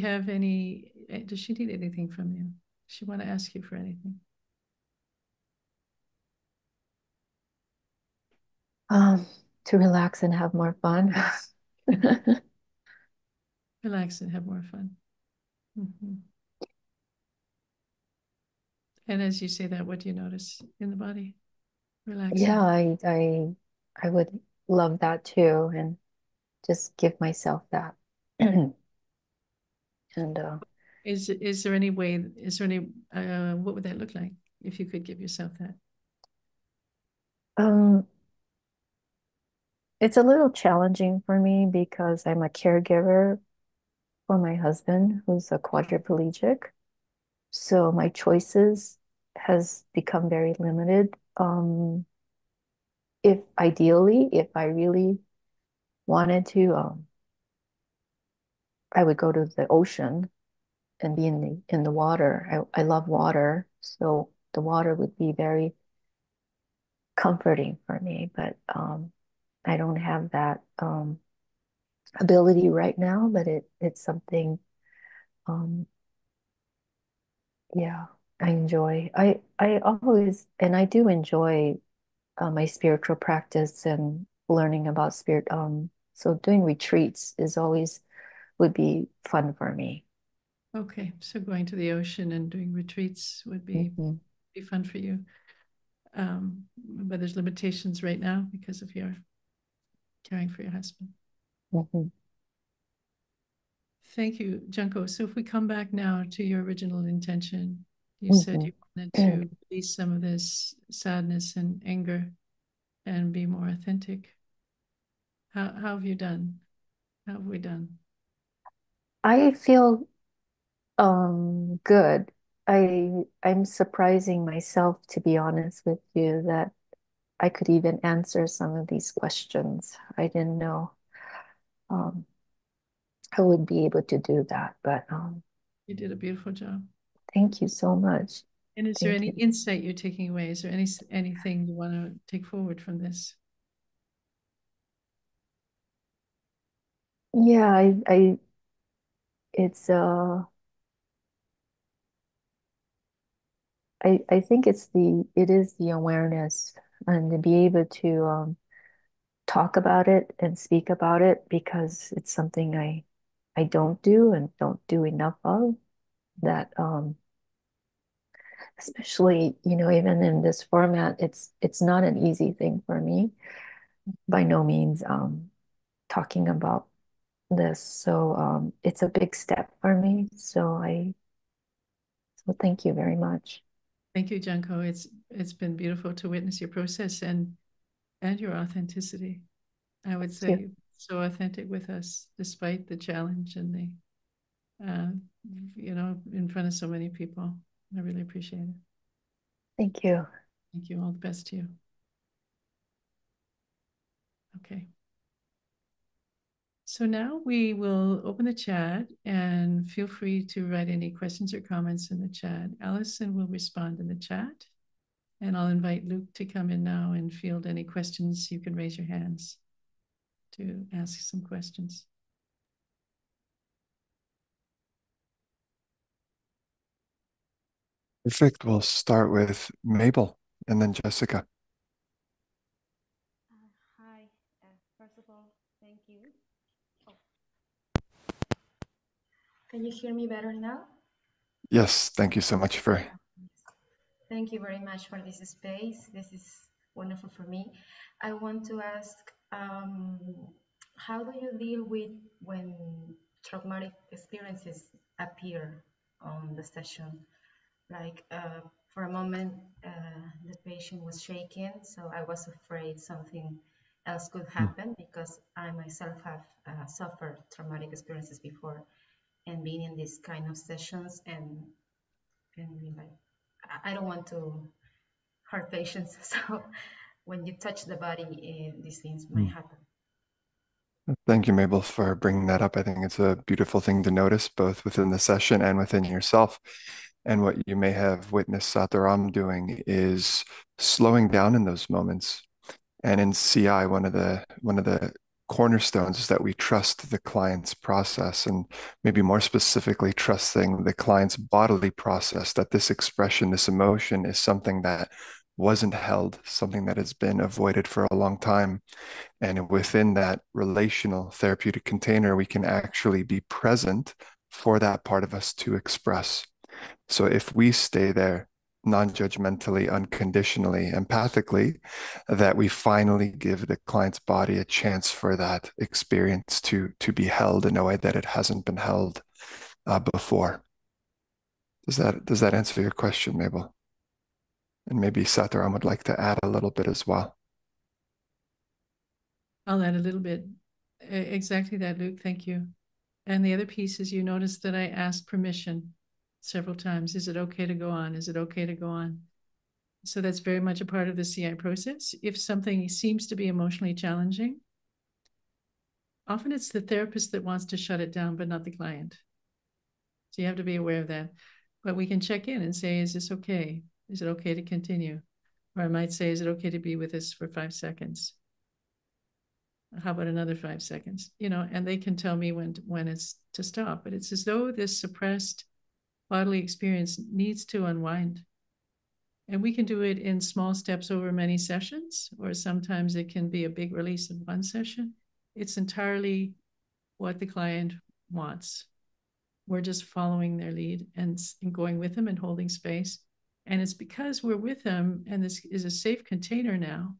Speaker 1: need anything from you? Does she want to ask you for anything?
Speaker 4: Um, to relax and have more fun.
Speaker 1: Relax and have more fun. Mhm. And as you say that, what do you notice in the body? Relaxing.
Speaker 4: Yeah, I would love that too, and just give myself that. And
Speaker 1: Is there any way, what would that look like if you could give yourself that?
Speaker 4: um, it's a little challenging for me because I'm a caregiver for my husband who's a quadriplegic. So my choices has become very limited. If I really wanted to, I would go to the ocean and be in the water. I love water, so the water would be very comforting for me. But I don't have that ability right now. But it's something. Um, yeah, I enjoy. I always and I do enjoy my spiritual practice and learning about spirit. So doing retreats is always would be fun for me.
Speaker 1: Okay, so going to the ocean and doing retreats would
Speaker 4: Hmm.
Speaker 1: be fun for you. But there's limitations right now because of your caring for your husband.
Speaker 4: Hmm.
Speaker 1: Thank you, Junko. So if we come back now to your original intention, you said
Speaker 4: Hmm.
Speaker 1: you wanted to release some of this sadness and anger and be more authentic. How have you done? How have we done?
Speaker 4: I feel good. I'm surprising myself, to be honest with you, that I could even answer some of these questions. I didn't know um I would be able to do that, but
Speaker 1: You did a beautiful job.
Speaker 4: thank you so much.
Speaker 1: And is there
Speaker 4: Thank
Speaker 1: any
Speaker 4: you.
Speaker 1: insight you're taking away? Is there anything you want to take forward from this?
Speaker 4: Yeah, I it's I think it is the awareness and to be able to talk about it and speak about it because it's something I don't do and don't do enough of that especially, even in this format, it's not an easy thing for me by no means talking about this. So it's a big step for me. So thank you very much.
Speaker 1: Thank you, Junko. It's been beautiful to witness your process and your authenticity. I would
Speaker 4: Thank
Speaker 1: say so authentic with us, despite the challenge and the uh, in front of so many people. I really appreciate it.
Speaker 4: Thank you.
Speaker 1: Thank you. All the best to you. Okay. So now we will open the chat and feel free to write any questions or comments in the chat. Allison will respond in the chat, and I'll invite Luke to come in now and field any questions. You can raise your hands to ask some questions.
Speaker 3: Perfect. We'll start with Mabel and then Jessica.
Speaker 5: Hi. First of all, thank you. Oh. Can you hear me better now?
Speaker 3: Yes, thank you so much for.
Speaker 5: Thank you very much for this space. This is wonderful for me. I want to ask, how do you deal with when traumatic experiences appear on the session? Like for a moment, the patient was shaking, so I was afraid something else could happen because I myself have suffered traumatic experiences before, and being in these kind of sessions and being like, I don't want to hurt patients. So when you touch the body, these things might happen.
Speaker 3: Thank you, Mabel, for bringing that up. I think it's a beautiful thing to notice both within the session and within yourself. And what you may have witnessed Dharam doing is slowing down in those moments. And in CI, one of the cornerstones is that we trust the client's process, and maybe more specifically, trusting the client's bodily process, that this expression, this emotion is something that wasn't held, something that has been avoided for a long time. And within that relational therapeutic container, we can actually be present for that part of us to express. So if we stay there non-judgmentally, unconditionally, empathically, that we finally give the client's body a chance for that experience to be held in a way that it hasn't been held before. Does that answer your question, Mabel? And maybe Satharam would like to add a little bit as well.
Speaker 1: I'll add a little bit. Exactly that, Luke. Thank you. And the other piece is you notice that I asked permission several times. Is it okay to go on? Is it okay to go on? So that's very much a part of the CI process. If something seems to be emotionally challenging, often it's the therapist that wants to shut it down, but not the client. So you have to be aware of that. But we can check in and say, is this okay? Is it okay to continue? Or I might say, is it okay to be with us for 5 seconds? How about another 5 seconds? And they can tell me when it's to stop. But it's as though this suppressed bodily experience needs to unwind. And we can do it in small steps over many sessions, or sometimes it can be a big release in one session. It's entirely what the client wants. We're just following their lead and going with them and holding space. And it's because we're with them, and this is a safe container now,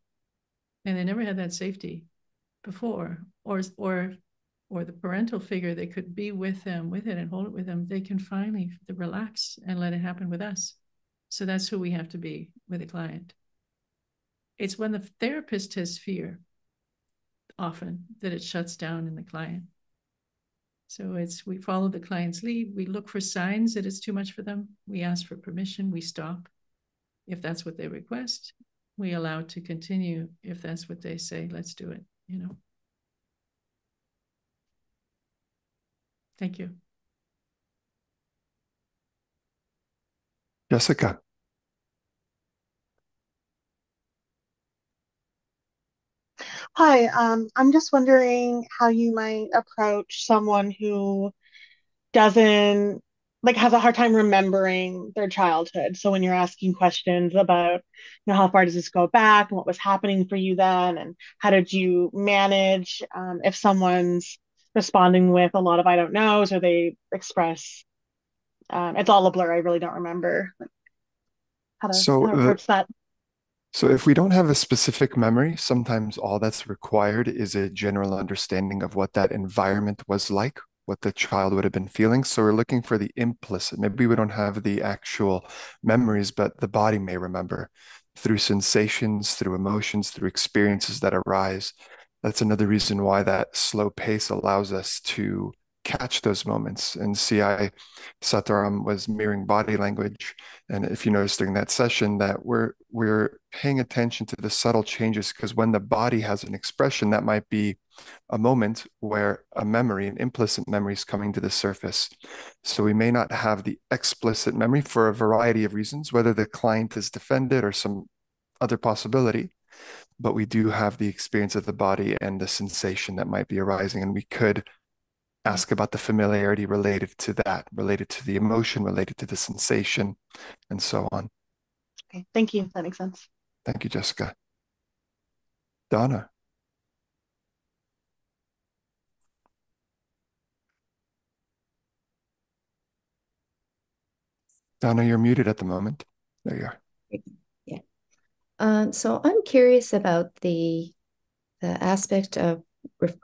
Speaker 1: and they never had that safety before, or the parental figure that could be with it and hold it with them, they can finally relax and let it happen with us. So that's who we have to be with a client. It's when the therapist has fear, often, that it shuts down in the client. So we follow the client's lead. We look for signs that it's too much for them. We ask for permission. We stop if that's what they request. We allow it to continue if that's what they say. Let's do it. Thank you.
Speaker 3: Jessica.
Speaker 6: Hi, I'm just wondering how you might approach someone who doesn't like has a hard time remembering their childhood. So when you're asking questions about, how far does this go back and what was happening for you then, and how did you manage if someone's responding with a lot of I don't knows, or they express it's all a blur. I really don't remember
Speaker 3: So
Speaker 6: how to approach that.
Speaker 3: So if we don't have a specific memory, sometimes all that's required is a general understanding of what that environment was like, what the child would have been feeling. So we're looking for the implicit. Maybe we don't have the actual memories, but the body may remember through sensations, through emotions, through experiences that arise. That's another reason why that slow pace allows us to catch those moments. And CI Sataram was mirroring body language. And if you notice during that session that we're paying attention to the subtle changes, because when the body has an expression, that might be a moment where a memory, an implicit memory is coming to the surface. So we may not have the explicit memory for a variety of reasons, whether the client is defended or some other possibility, but we do have the experience of the body and the sensation that might be arising. And we could ask about the familiarity related to that, related to the emotion, related to the sensation, and so on.
Speaker 6: Okay, thank you. That makes sense.
Speaker 3: Thank you, Jessica. Donna. Donna, you're muted at the moment. There you are.
Speaker 7: Yeah. So I'm curious about the aspect of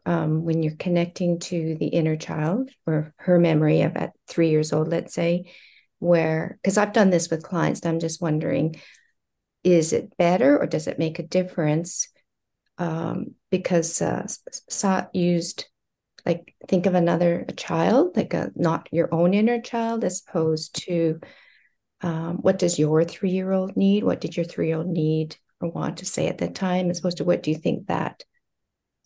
Speaker 7: when you're connecting to the inner child or her memory of at 3 years old, let's say, where, because I've done this with clients, I'm just wondering, is it better or does it make a difference? Because Sat used, like, think of a child, like not your own inner child, as opposed to what does your 3-year-old need? What did your 3-year-old need or want to say at that time, as opposed to what do you think that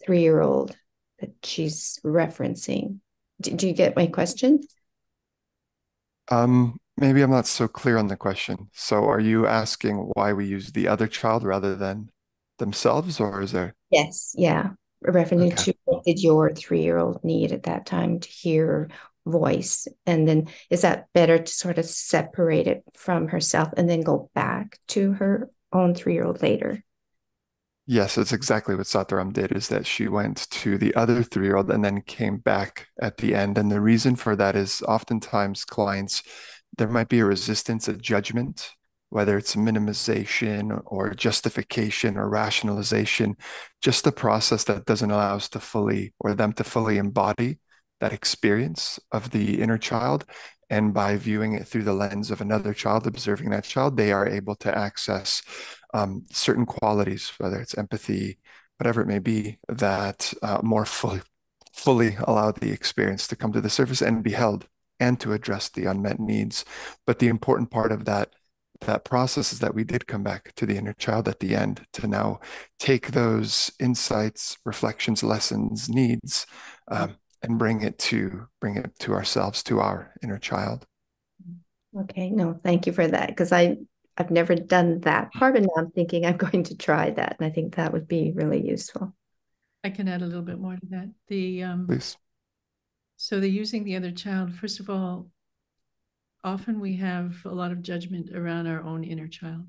Speaker 7: 3-year-old that she's referencing? Do you get my question?
Speaker 3: Maybe I'm not so clear on the question. So are you asking why we use the other child rather than themselves, or is there?
Speaker 7: Yes, yeah. Referring
Speaker 3: Okay.
Speaker 7: to what did your 3-year-old need at that time to hear voice? And then is that better to sort of separate it from herself and then go back to her own 3-year-old later?
Speaker 3: Yes, it's exactly what Sataram did, is that she went to the other 3-year-old and then came back at the end. And the reason for that is oftentimes clients, there might be a resistance, a judgment, whether it's minimization or justification or rationalization, just a process that doesn't allow us to fully, or them to fully embody that experience of the inner child. And by viewing it through the lens of another child, observing that child, they are able to access certain qualities, whether it's empathy, whatever it may be, that more fully allow the experience to come to the surface and be held and to address the unmet needs. But the important part of that process is that we did come back to the inner child at the end to now take those insights, reflections, lessons, needs, and bring it to ourselves, to our inner child.
Speaker 7: Okay, no, thank you for that, because I've never done that part, but now I'm thinking I'm going to try that, and I think that would be really useful.
Speaker 1: I can add a little bit more to that.
Speaker 3: Please.
Speaker 1: So the using the other child, first of all, often we have a lot of judgment around our own inner child.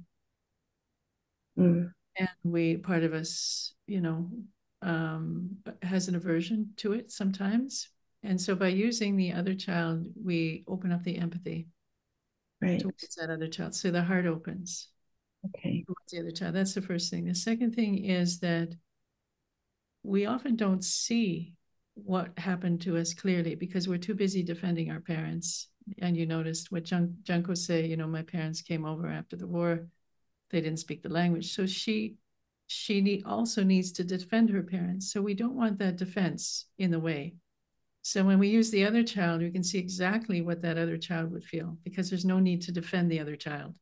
Speaker 7: Mm.
Speaker 1: And part of us, has an aversion to it sometimes. And so by using the other child, we open up the empathy towards that other child. So the heart opens.
Speaker 7: Okay.
Speaker 1: Towards the other child. That's the first thing. The second thing is that we often don't see what happened to us clearly because we're too busy defending our parents. And you noticed what Junko say, my parents came over after the war. They didn't speak the language. So she also needs to defend her parents. So we don't want that defense in the way. So when we use the other child, we can see exactly what that other child would feel because there's no need to defend the other child.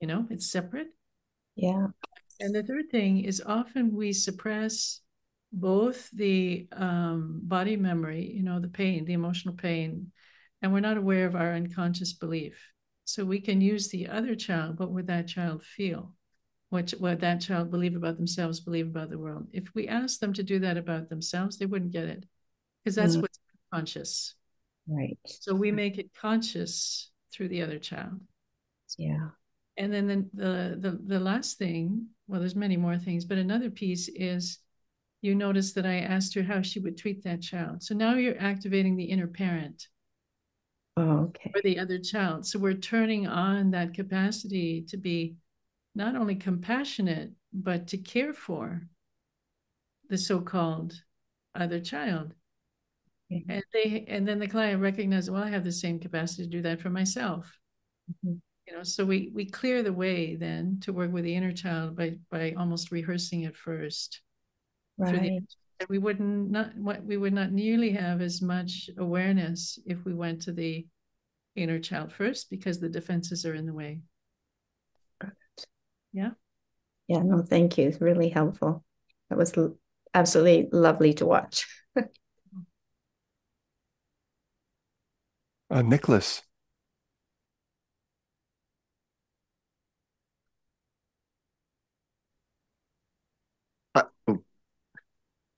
Speaker 1: It's separate.
Speaker 7: Yeah.
Speaker 1: And the third thing is often we suppress both the body memory, the pain, the emotional pain, and we're not aware of our unconscious belief. So we can use the other child, but what that child feel, what that child believe about themselves, believe about the world. If we ask them to do that about themselves, they wouldn't get it because that's what's conscious.
Speaker 7: Right.
Speaker 1: So we make it conscious through the other child.
Speaker 7: Yeah.
Speaker 1: And then the last thing, well, there's many more things, but another piece is you notice that I asked her how she would treat that child. So now you're activating the inner parent.
Speaker 7: Oh, okay.
Speaker 1: Or the other child. So we're turning on that capacity to be not only compassionate, but to care for the so-called other child. And then the client recognizes, well, I have the same capacity to do that for myself. So we clear the way then to work with the inner child by almost rehearsing it first.
Speaker 7: Right.
Speaker 1: We would not nearly have as much awareness if we went to the inner child first, because the defenses are in the way. Yeah.
Speaker 7: Yeah, no, thank you. It's really helpful. That was absolutely lovely to watch.
Speaker 3: Nicholas.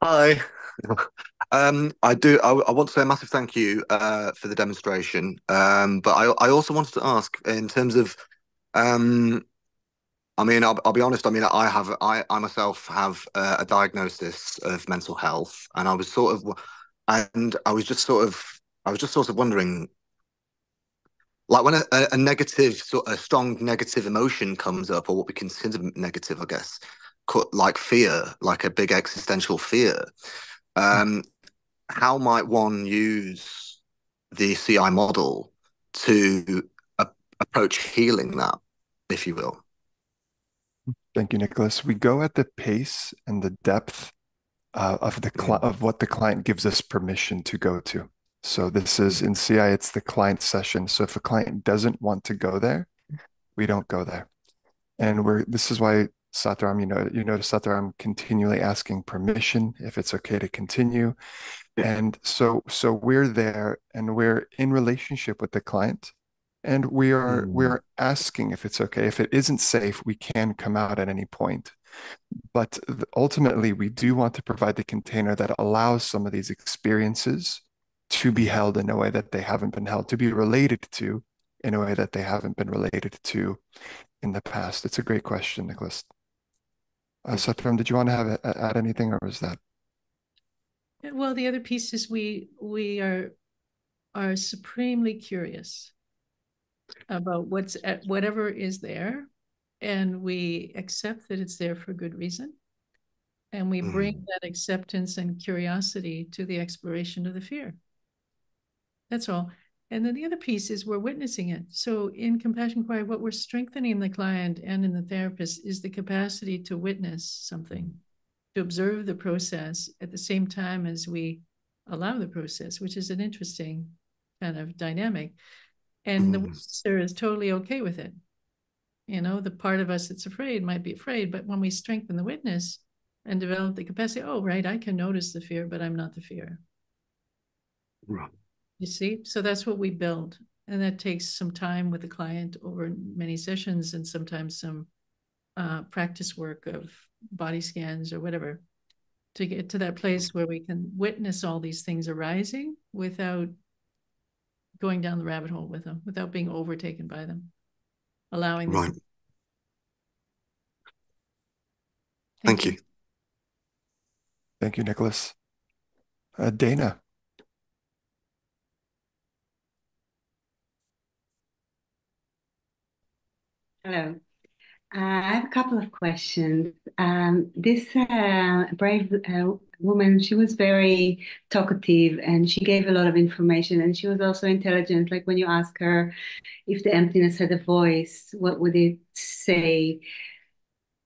Speaker 8: Hi. I want to say a massive thank you for the demonstration. But I also wanted to ask in terms of I mean, I'll be honest. I mean, I myself have a diagnosis of mental health, and I was just sort of wondering, like when a strong negative emotion comes up, or what we consider negative, I guess, like fear, like a big existential fear. Um, how might one use the CI model to approach healing that, if you will?
Speaker 3: Thank you, Nicholas. We go at the pace and the depth of what the client gives us permission to go to. So this is in CI, it's the client session. So if a client doesn't want to go there, we don't go there. And this is why Sataram, you notice Sataram continually asking permission if it's okay to continue. And so we're there and we're in relationship with the client. And we're asking if it's okay. If it isn't safe, we can come out at any point. But ultimately, we do want to provide the container that allows some of these experiences to be held in a way that they haven't been held, to be related to in a way that they haven't been related to in the past. It's a great question, Nicholas. Satram, did you want to add anything, or was that?
Speaker 1: Well, the other piece is we are supremely curious about whatever is there, and we accept that it's there for good reason, and we bring that acceptance and curiosity to the exploration of the fear. That's all. And then the other piece is we're witnessing it. So in compassion inquiry, what we're strengthening in the client and in the therapist is the capacity to witness something, to observe the process at the same time as we allow the process, which is an interesting kind of dynamic. And the witnesser is totally okay with it. The part of us that's afraid might be afraid, but when we strengthen the witness and develop the capacity, oh, right, I can notice the fear, but I'm not the fear.
Speaker 8: Right.
Speaker 1: You see? So that's what we build. And that takes some time with the client over many sessions, and sometimes some practice work of body scans or whatever, to get to that place where we can witness all these things arising without going down the rabbit hole with them, without being overtaken by them, allowing them.
Speaker 8: Right. Thank you.
Speaker 3: Thank you, Nicholas. Dana.
Speaker 9: Hello. I have a couple of questions. This brave woman, she was very talkative and she gave a lot of information, and she was also intelligent. Like when you ask her if the emptiness had a voice, what would it say?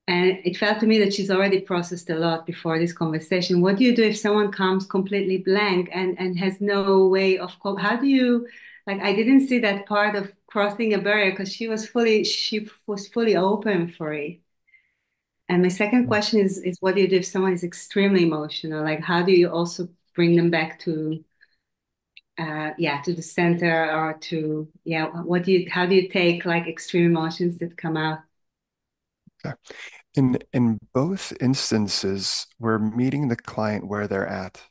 Speaker 9: And it felt to me that she's already processed a lot before this conversation. What do you do if someone comes completely blank and has no way of how do you, like, I didn't see that part of crossing a barrier because she was fully open for it. And my second question is what do you do if someone is extremely emotional? Like, how do you also bring them back to to the center, or to how do you take like extreme emotions that come out?
Speaker 3: Okay. In both instances, we're meeting the client where they're at.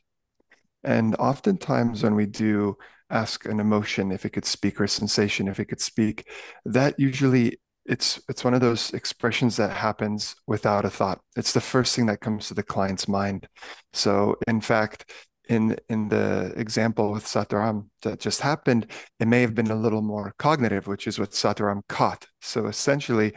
Speaker 3: And oftentimes when we do ask an emotion if it could speak, or a sensation if it could speak, that usually it's one of those expressions that happens without a thought. It's the first thing that comes to the client's mind. So in fact, in the example with Sataram that just happened, it may have been a little more cognitive, which is what Sataram caught. So essentially,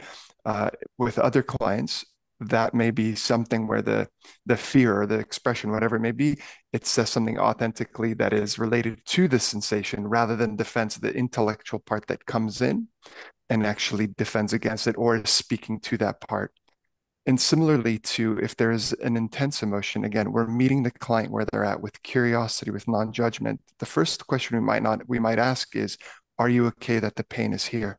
Speaker 3: with other clients, that may be something where the fear or the expression, whatever it may be, it says something authentically that is related to the sensation rather than defense, the intellectual part that comes in and actually defends against it or is speaking to that part. And similarly to if there is an intense emotion, again, we're meeting the client where they're at with curiosity, with non-judgment. The first question we might ask is, are you okay that the pain is here?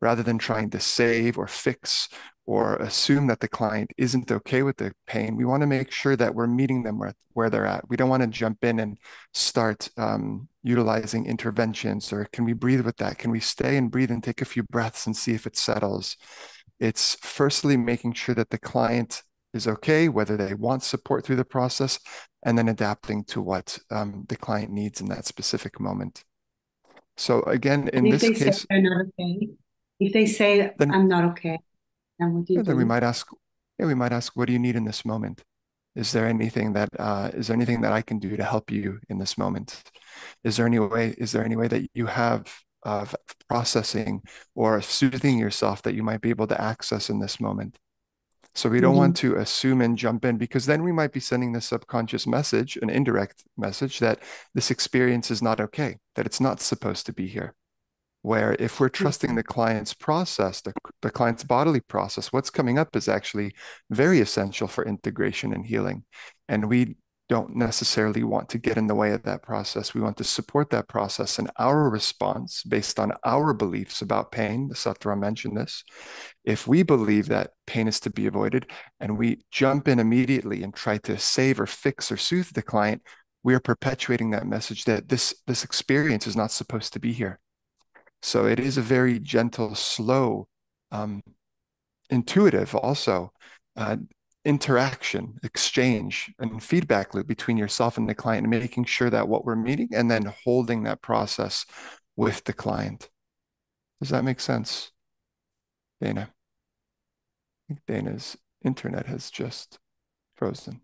Speaker 3: Rather than trying to save or fix or assume that the client isn't okay with the pain, we want to make sure that we're meeting them where they're at. We don't want to jump in and start utilizing interventions, or can we breathe with that? Can we stay and breathe and take a few breaths and see if it settles? It's firstly making sure that the client is okay, whether they want support through the process, and then adapting to what the client needs in that specific moment. So again, in this case,
Speaker 9: they're not okay, if they say
Speaker 3: then
Speaker 9: I'm not okay, then what do you
Speaker 3: then
Speaker 9: do?
Speaker 3: we might ask, what do you need in this moment? Is there anything that I can do to help you in this moment? Is there any way that you have of processing or soothing yourself that you might be able to access in this moment? So we don't want to assume and jump in, because then we might be sending the subconscious message, an indirect message, that this experience is not okay, that it's not supposed to be here. Where if we're trusting the client's process, the client's bodily process, what's coming up is actually very essential for integration and healing. And we don't necessarily want to get in the way of that process. We want to support that process, and our response based on our beliefs about pain. Satra mentioned this. If we believe that pain is to be avoided and we jump in immediately and try to save or fix or soothe the client, we are perpetuating that message that this experience is not supposed to be here. So it is a very gentle, slow, intuitive also interaction, exchange, and feedback loop between yourself and the client, and making sure that what we're meeting and then holding that process with the client. Does that make sense, Dana? I think Dana's internet has just frozen.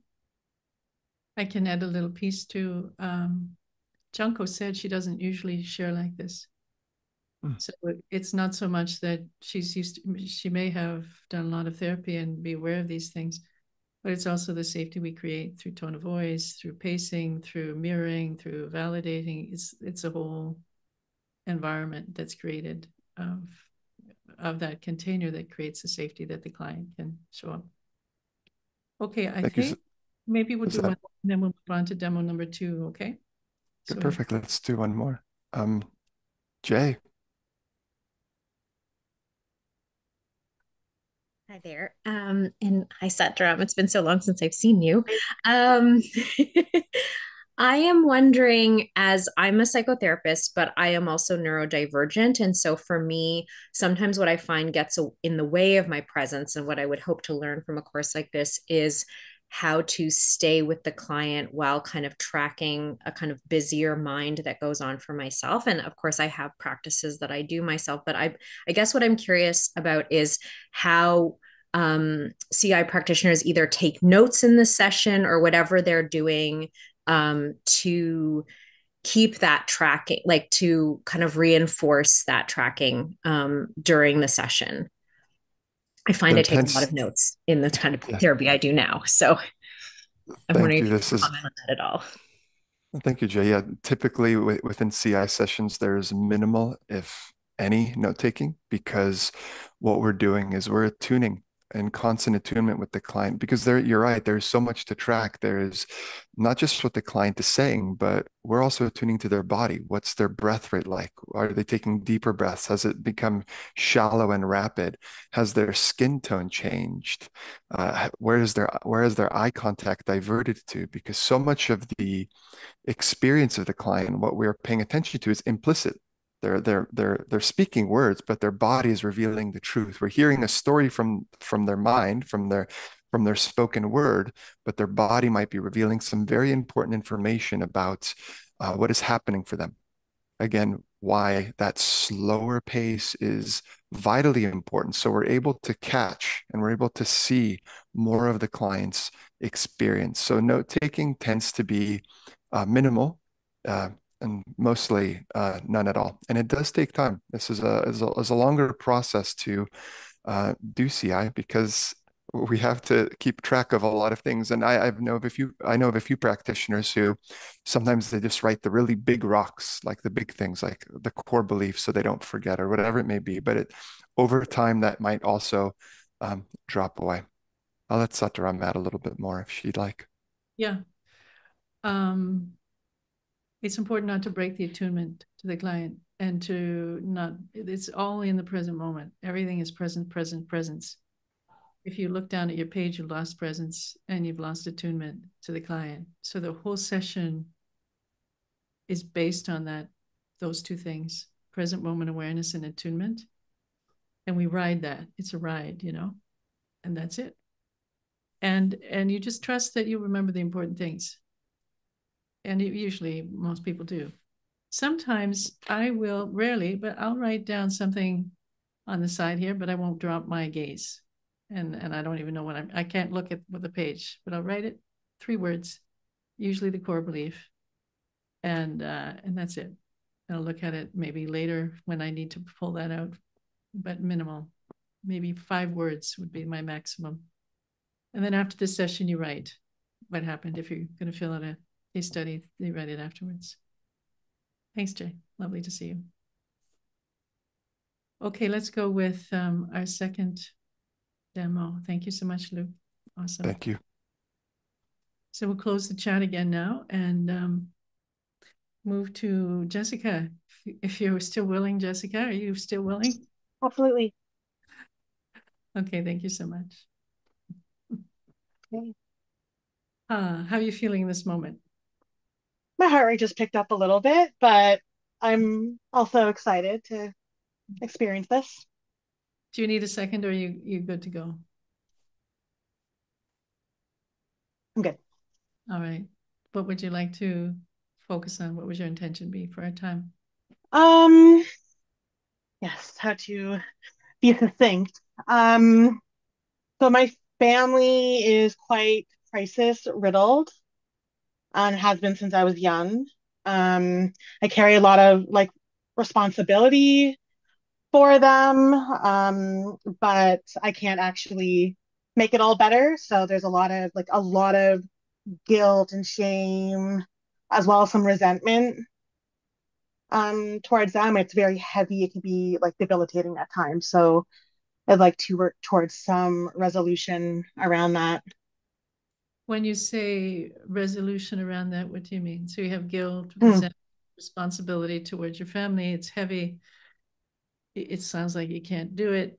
Speaker 1: I can add a little piece to Junko said she doesn't usually share like this. So it's not so much that she may have done a lot of therapy and be aware of these things, but it's also the safety we create through tone of voice, through pacing, through mirroring, through validating. It's a whole environment that's created of that container that creates the safety that the client can show up. Okay, I think maybe we'll do one, and then we'll move on to demo number 2, okay?
Speaker 3: So, perfect, let's do one more. Jay.
Speaker 10: Hi there. And hi, Dharam. It's been so long since I've seen you. I am wondering, as I'm a psychotherapist, but I am also neurodivergent. And so for me, sometimes what I find gets in the way of my presence, and what I would hope to learn from a course like this, is how to stay with the client while kind of tracking a kind of busier mind that goes on for myself. And of course, I have practices that I do myself, but I guess what I'm curious about is how CI practitioners either take notes in the session or whatever they're doing to keep that tracking, like to kind of reinforce that tracking during the session. I find I take a lot of notes in the kind of therapy I do now. So I'm wondering if you can comment on that at all.
Speaker 3: Thank you, Jay. Yeah, typically within CI sessions, there's minimal, if any, note taking, because what we're doing is we're attuning in constant attunement with the client, because you're right, there's so much to track. There's not just what the client is saying, but we're also attuning to their body. What's their breath rate like? Are they taking deeper breaths? Has it become shallow and rapid? Has their skin tone changed? Where is their eye contact diverted to? Because so much of the experience of the client, what we're paying attention to, is implicit. They're speaking words, but their body is revealing the truth. We're hearing a story from their mind, from their spoken word, but their body might be revealing some very important information about what is happening for them. Again, why that slower pace is vitally important. So we're able to catch and we're able to see more of the client's experience. So note taking tends to be minimal and mostly none at all. And it does take time. This is a longer process to do CI because we have to keep track of a lot of things. And I know of a few practitioners who sometimes they just write the really big rocks, like the big things, like the core beliefs, so they don't forget or whatever it may be. But over time, that might also drop away. I'll let Sataram add a little bit more if she'd like.
Speaker 1: Yeah. It's important not to break the attunement to the client and it's all in the present moment. Everything is presence. If you look down at your page, you've lost presence and you've lost attunement to the client. So the whole session is based on those two things, present moment awareness and attunement. And we ride that. It's a ride, and that's it. And you just trust that you remember the important things. And usually most people do. Sometimes I will, rarely, but I'll write down something on the side here, but I won't drop my gaze. And I don't even know I can't look at the page, but I'll write it, 3 words, usually the core belief. And that's it. And I'll look at it maybe later when I need to pull that out, but minimal. Maybe 5 words would be my maximum. And then after the session, you write what happened. If you're going to fill out a case study, you write it afterwards. Thanks, Jay. Lovely to see you. Okay, let's go with our second demo. Thank you so much, Luke. Awesome.
Speaker 3: Thank you.
Speaker 1: So we'll close the chat again now and move to Jessica. If you're still willing, Jessica, are you still willing?
Speaker 6: Absolutely.
Speaker 1: Okay, thank you so much.
Speaker 6: Okay.
Speaker 1: How are you feeling in this moment?
Speaker 6: My heart rate just picked up a little bit, but I'm also excited to experience this.
Speaker 1: Do you need a second or are you good to go?
Speaker 6: I'm good.
Speaker 1: All right. What would you like to focus on? What would your intention be for our time?
Speaker 6: Yes, how to be succinct. So my family is quite crisis riddled and has been since I was young. I carry a lot of responsibility for them, but I can't actually make it all better. So there's a lot of guilt and shame, as well as some resentment towards them. It's very heavy. It can be debilitating at times. So I'd like to work towards some resolution around that.
Speaker 1: When you say resolution around that, what do you mean? So you have guilt, resentment, responsibility towards your family. It's heavy. It sounds like you can't do it.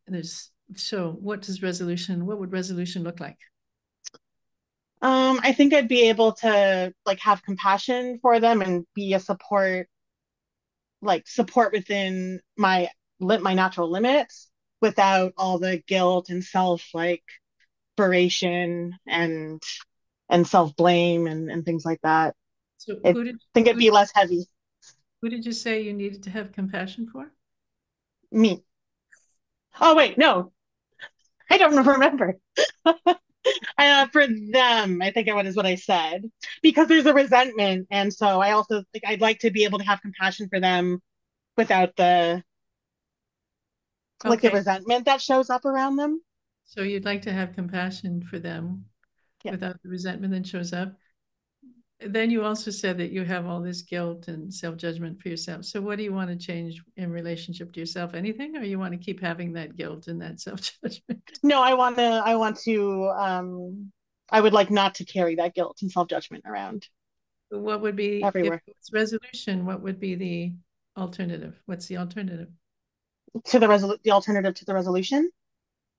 Speaker 1: So what would resolution look like?
Speaker 6: I think I'd be able to have compassion for them and be a support within my natural limits without all the guilt and self beration and self blame and things like that.
Speaker 1: So
Speaker 6: I think it'd be less heavy.
Speaker 1: Who did you say you needed to have compassion for?
Speaker 6: Me. Oh wait, no, I don't remember. For them, I think it is what I said, because there's a resentment, and so I also think I'd like to be able to have compassion for them without the the resentment that shows up around them.
Speaker 1: So you'd like to have compassion for them without the resentment that shows up. Then you also said that you have all this guilt and self-judgment for yourself. So what do you want to change in relationship to yourself? Anything, or you want to keep having that guilt and that self-judgment?
Speaker 6: No, I would like not to carry that guilt and self-judgment around.
Speaker 1: What would be,
Speaker 6: everywhere?
Speaker 1: If it's resolution, what would be the alternative? What's the alternative?
Speaker 6: To the alternative to the resolution?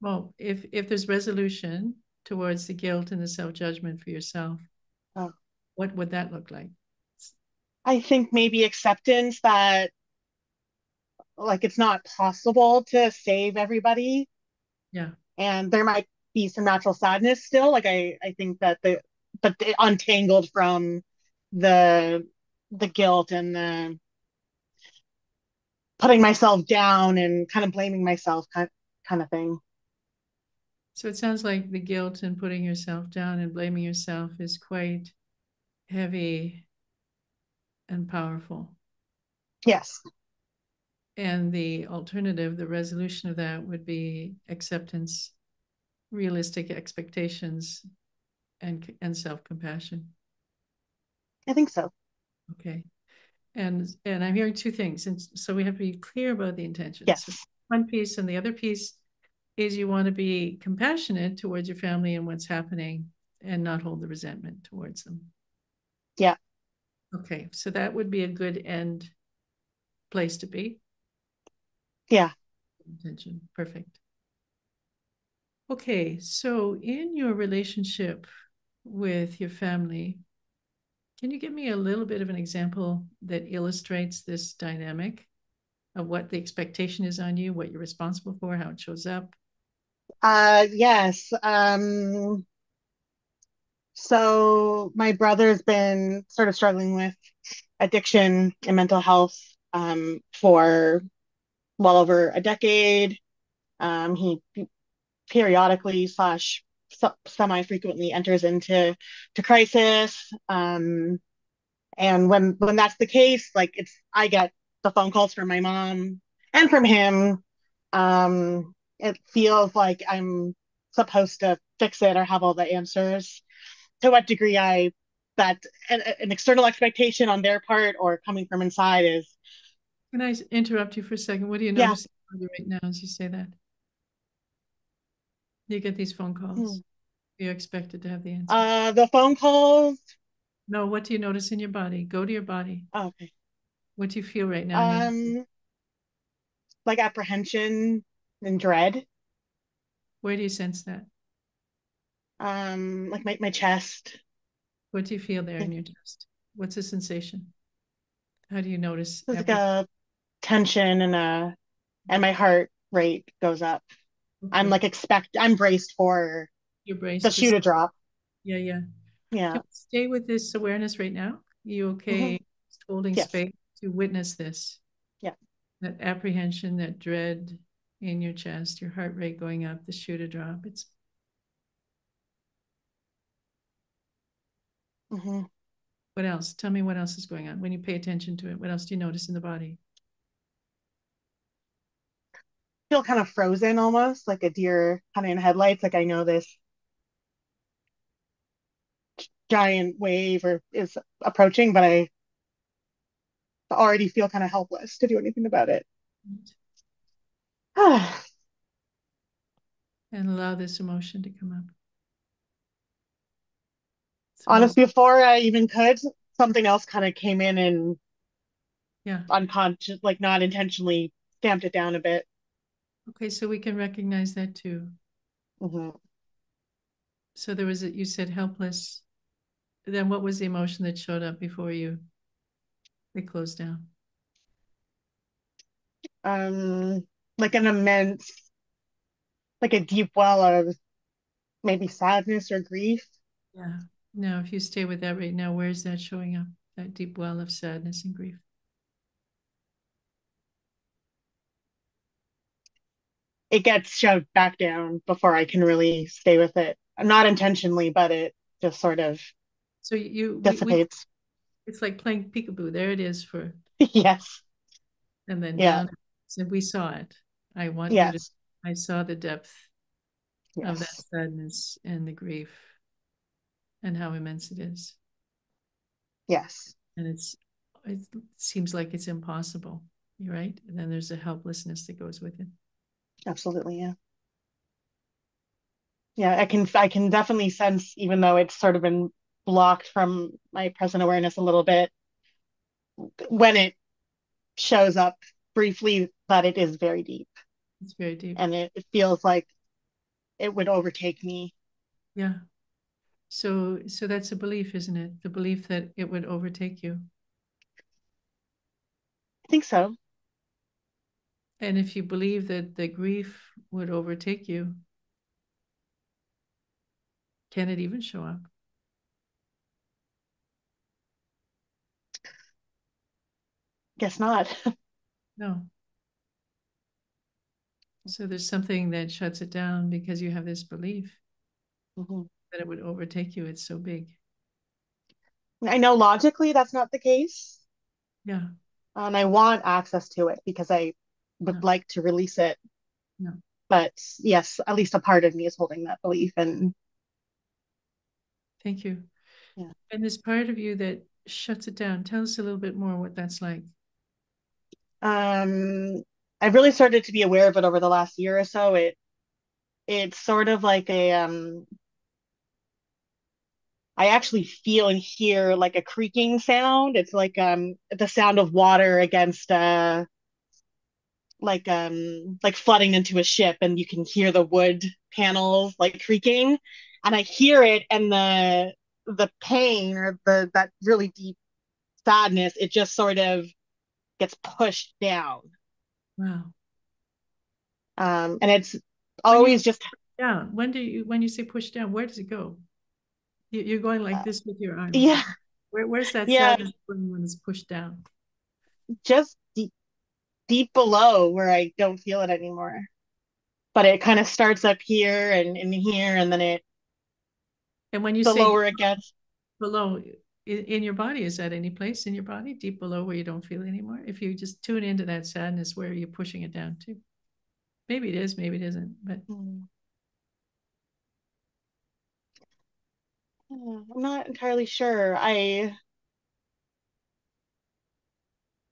Speaker 1: Well, if there's resolution towards the guilt and the self-judgment for yourself, what would that look like?
Speaker 6: I think maybe acceptance that it's not possible to save everybody.
Speaker 1: Yeah.
Speaker 6: And there might be some natural sadness still. I think that untangled from the guilt and putting myself down and kind of blaming myself kind of thing.
Speaker 1: So it sounds like the guilt and putting yourself down and blaming yourself is quite heavy and powerful.
Speaker 6: Yes.
Speaker 1: And the alternative, the resolution of that would be acceptance, realistic expectations, and self-compassion.
Speaker 6: I think so.
Speaker 1: Okay. And I'm hearing two things. And so we have to be clear about the intentions.
Speaker 6: Yes.
Speaker 1: So one piece, and the other piece is you want to be compassionate towards your family and what's happening and not hold the resentment towards them.
Speaker 6: Yeah.
Speaker 1: Okay. So that would be a good end place to be.
Speaker 6: Yeah.
Speaker 1: Intention. Perfect. Okay. So in your relationship with your family, can you give me a little bit of an example that illustrates this dynamic of what the expectation is on you, what you're responsible for, how it shows up?
Speaker 6: Yes. So my brother's been sort of struggling with addiction and mental health for well over a decade. He periodically slash semi-frequently enters into crisis. And when that's the case, like I get the phone calls from my mom and from him. It feels like I'm supposed to fix it or have all the answers. To what degree that an external expectation on their part or coming from inside is.
Speaker 1: Can I interrupt you for a second? What do you notice right now as you say that? You get these phone calls. You're expected to have the answer.
Speaker 6: The phone calls.
Speaker 1: No, what do you notice in your body? Go to your body.
Speaker 6: Oh, okay.
Speaker 1: What do you feel right now?
Speaker 6: Like apprehension and dread.
Speaker 1: Where do you sense that?
Speaker 6: Like my chest.
Speaker 1: What do you feel there in your chest? What's the sensation? How do you notice?
Speaker 6: There's like a tension and my heart rate goes up. Okay. I'm braced for the shoe to drop.
Speaker 1: Yeah, yeah.
Speaker 6: Yeah.
Speaker 1: Can we stay with this awareness right now? You okay? Just holding space to witness this.
Speaker 6: Yeah.
Speaker 1: That apprehension, that dread in your chest, your heart rate going up, the shoe to drop. It's What else? Tell me what else is going on when you pay attention to it. What else do you notice in the body?
Speaker 6: Feel kind of frozen almost, like a deer kind of in headlights. Like I know this giant wave is approaching, but I already feel kind of helpless to do anything about it.
Speaker 1: And allow this emotion to come up.
Speaker 6: Honestly, before I even could, something else kind of came in and unconscious, like not intentionally stamped it down a bit.
Speaker 1: Okay, so we can recognize that too. So there was you said helpless. Then what was the emotion that showed up before it closed down?
Speaker 6: Like an immense, like a deep well of maybe sadness or grief.
Speaker 1: Yeah. Now, if you stay with that right now, where's that showing up? That deep well of sadness and grief.
Speaker 6: It gets shoved back down before I can really stay with it. Not intentionally, but it just sort of dissipates.
Speaker 1: It's like playing peekaboo. There it is for
Speaker 6: yes.
Speaker 1: And then down. So we saw it. I want you to. I saw the depth of that sadness and the grief and how immense it is.
Speaker 6: Yes.
Speaker 1: And it seems like it's impossible. You're right. And then there's a helplessness that goes with it.
Speaker 6: Absolutely. Yeah. Yeah. I can definitely sense, even though it's sort of been blocked from my present awareness a little bit, when it shows up briefly, that it is very deep.
Speaker 1: It's very deep.
Speaker 6: And it feels like it would overtake me.
Speaker 1: Yeah. So that's a belief, isn't it? The belief that it would overtake you.
Speaker 6: I think so.
Speaker 1: And if you believe that the grief would overtake you, can it even show up?
Speaker 6: Guess not.
Speaker 1: No. So there's something that shuts it down because you have this belief
Speaker 6: Mm-hmm.
Speaker 1: that it would overtake you. It's so big.
Speaker 6: I know logically that's not the case.
Speaker 1: Yeah.
Speaker 6: And I want access to it because I would
Speaker 1: No.
Speaker 6: like to release it.
Speaker 1: No.
Speaker 6: But yes, at least a part of me is holding that belief. And
Speaker 1: Thank you.
Speaker 6: yeah.
Speaker 1: And this part of you that shuts it down, tell us a little bit more what that's like.
Speaker 6: I've really started to be aware of it over the last year or so. It's sort of like I actually feel and hear like a creaking sound. It's like the sound of water against like flooding into a ship, and you can hear the wood panels like creaking, and I hear it, and the pain or the that really deep sadness, it just sort of gets pushed down.
Speaker 1: Wow.
Speaker 6: And it's
Speaker 1: When you
Speaker 6: always just
Speaker 1: push down, when you say push down, where does it go? You're going like this with your arms.
Speaker 6: yeah,
Speaker 1: Where's that
Speaker 6: yeah,
Speaker 1: sadness when it's pushed down?
Speaker 6: just deep below where I don't feel it anymore. But it kind of starts up here and in here, and then
Speaker 1: And when you
Speaker 6: the
Speaker 1: say
Speaker 6: lower it gets.
Speaker 1: below, in your body, is that any place in your body deep below where you don't feel it anymore? If you just tune into that sadness, where are you pushing it down to? Maybe it is, maybe it isn't, but
Speaker 6: I'm not entirely sure.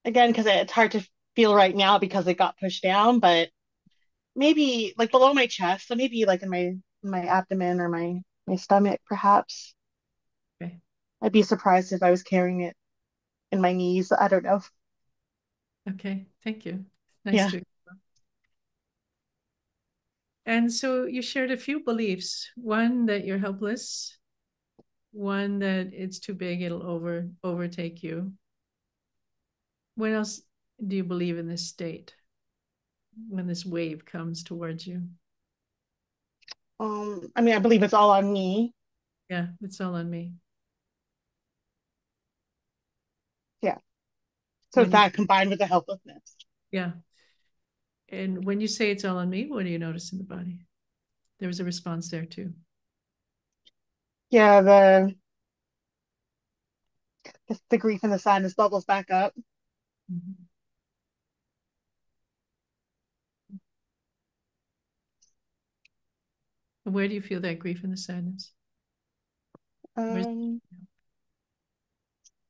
Speaker 6: Again, because it's hard to feel right now because it got pushed down, but maybe like below my chest, so maybe like in my abdomen or my stomach, perhaps.
Speaker 1: okay.
Speaker 6: I'd be surprised if I was carrying it in my knees. I don't know.
Speaker 1: Okay, thank you. Nice
Speaker 6: Yeah.
Speaker 1: to explore. And so you shared a few beliefs. One, that you're helpless. One, that it's too big, it'll overtake you. What else do you believe in this state when this wave comes towards you?
Speaker 6: I mean, I believe it's all on me.
Speaker 1: Yeah, it's all on me.
Speaker 6: Yeah. So
Speaker 1: When you,
Speaker 6: that combined with the helplessness.
Speaker 1: yeah. And when you say it's all on me, what do you notice in the body? There was a response there too.
Speaker 6: Yeah, the grief and the sadness bubbles back up.
Speaker 1: Mhm. And where do you feel that grief and the sadness? Where's
Speaker 6: Um,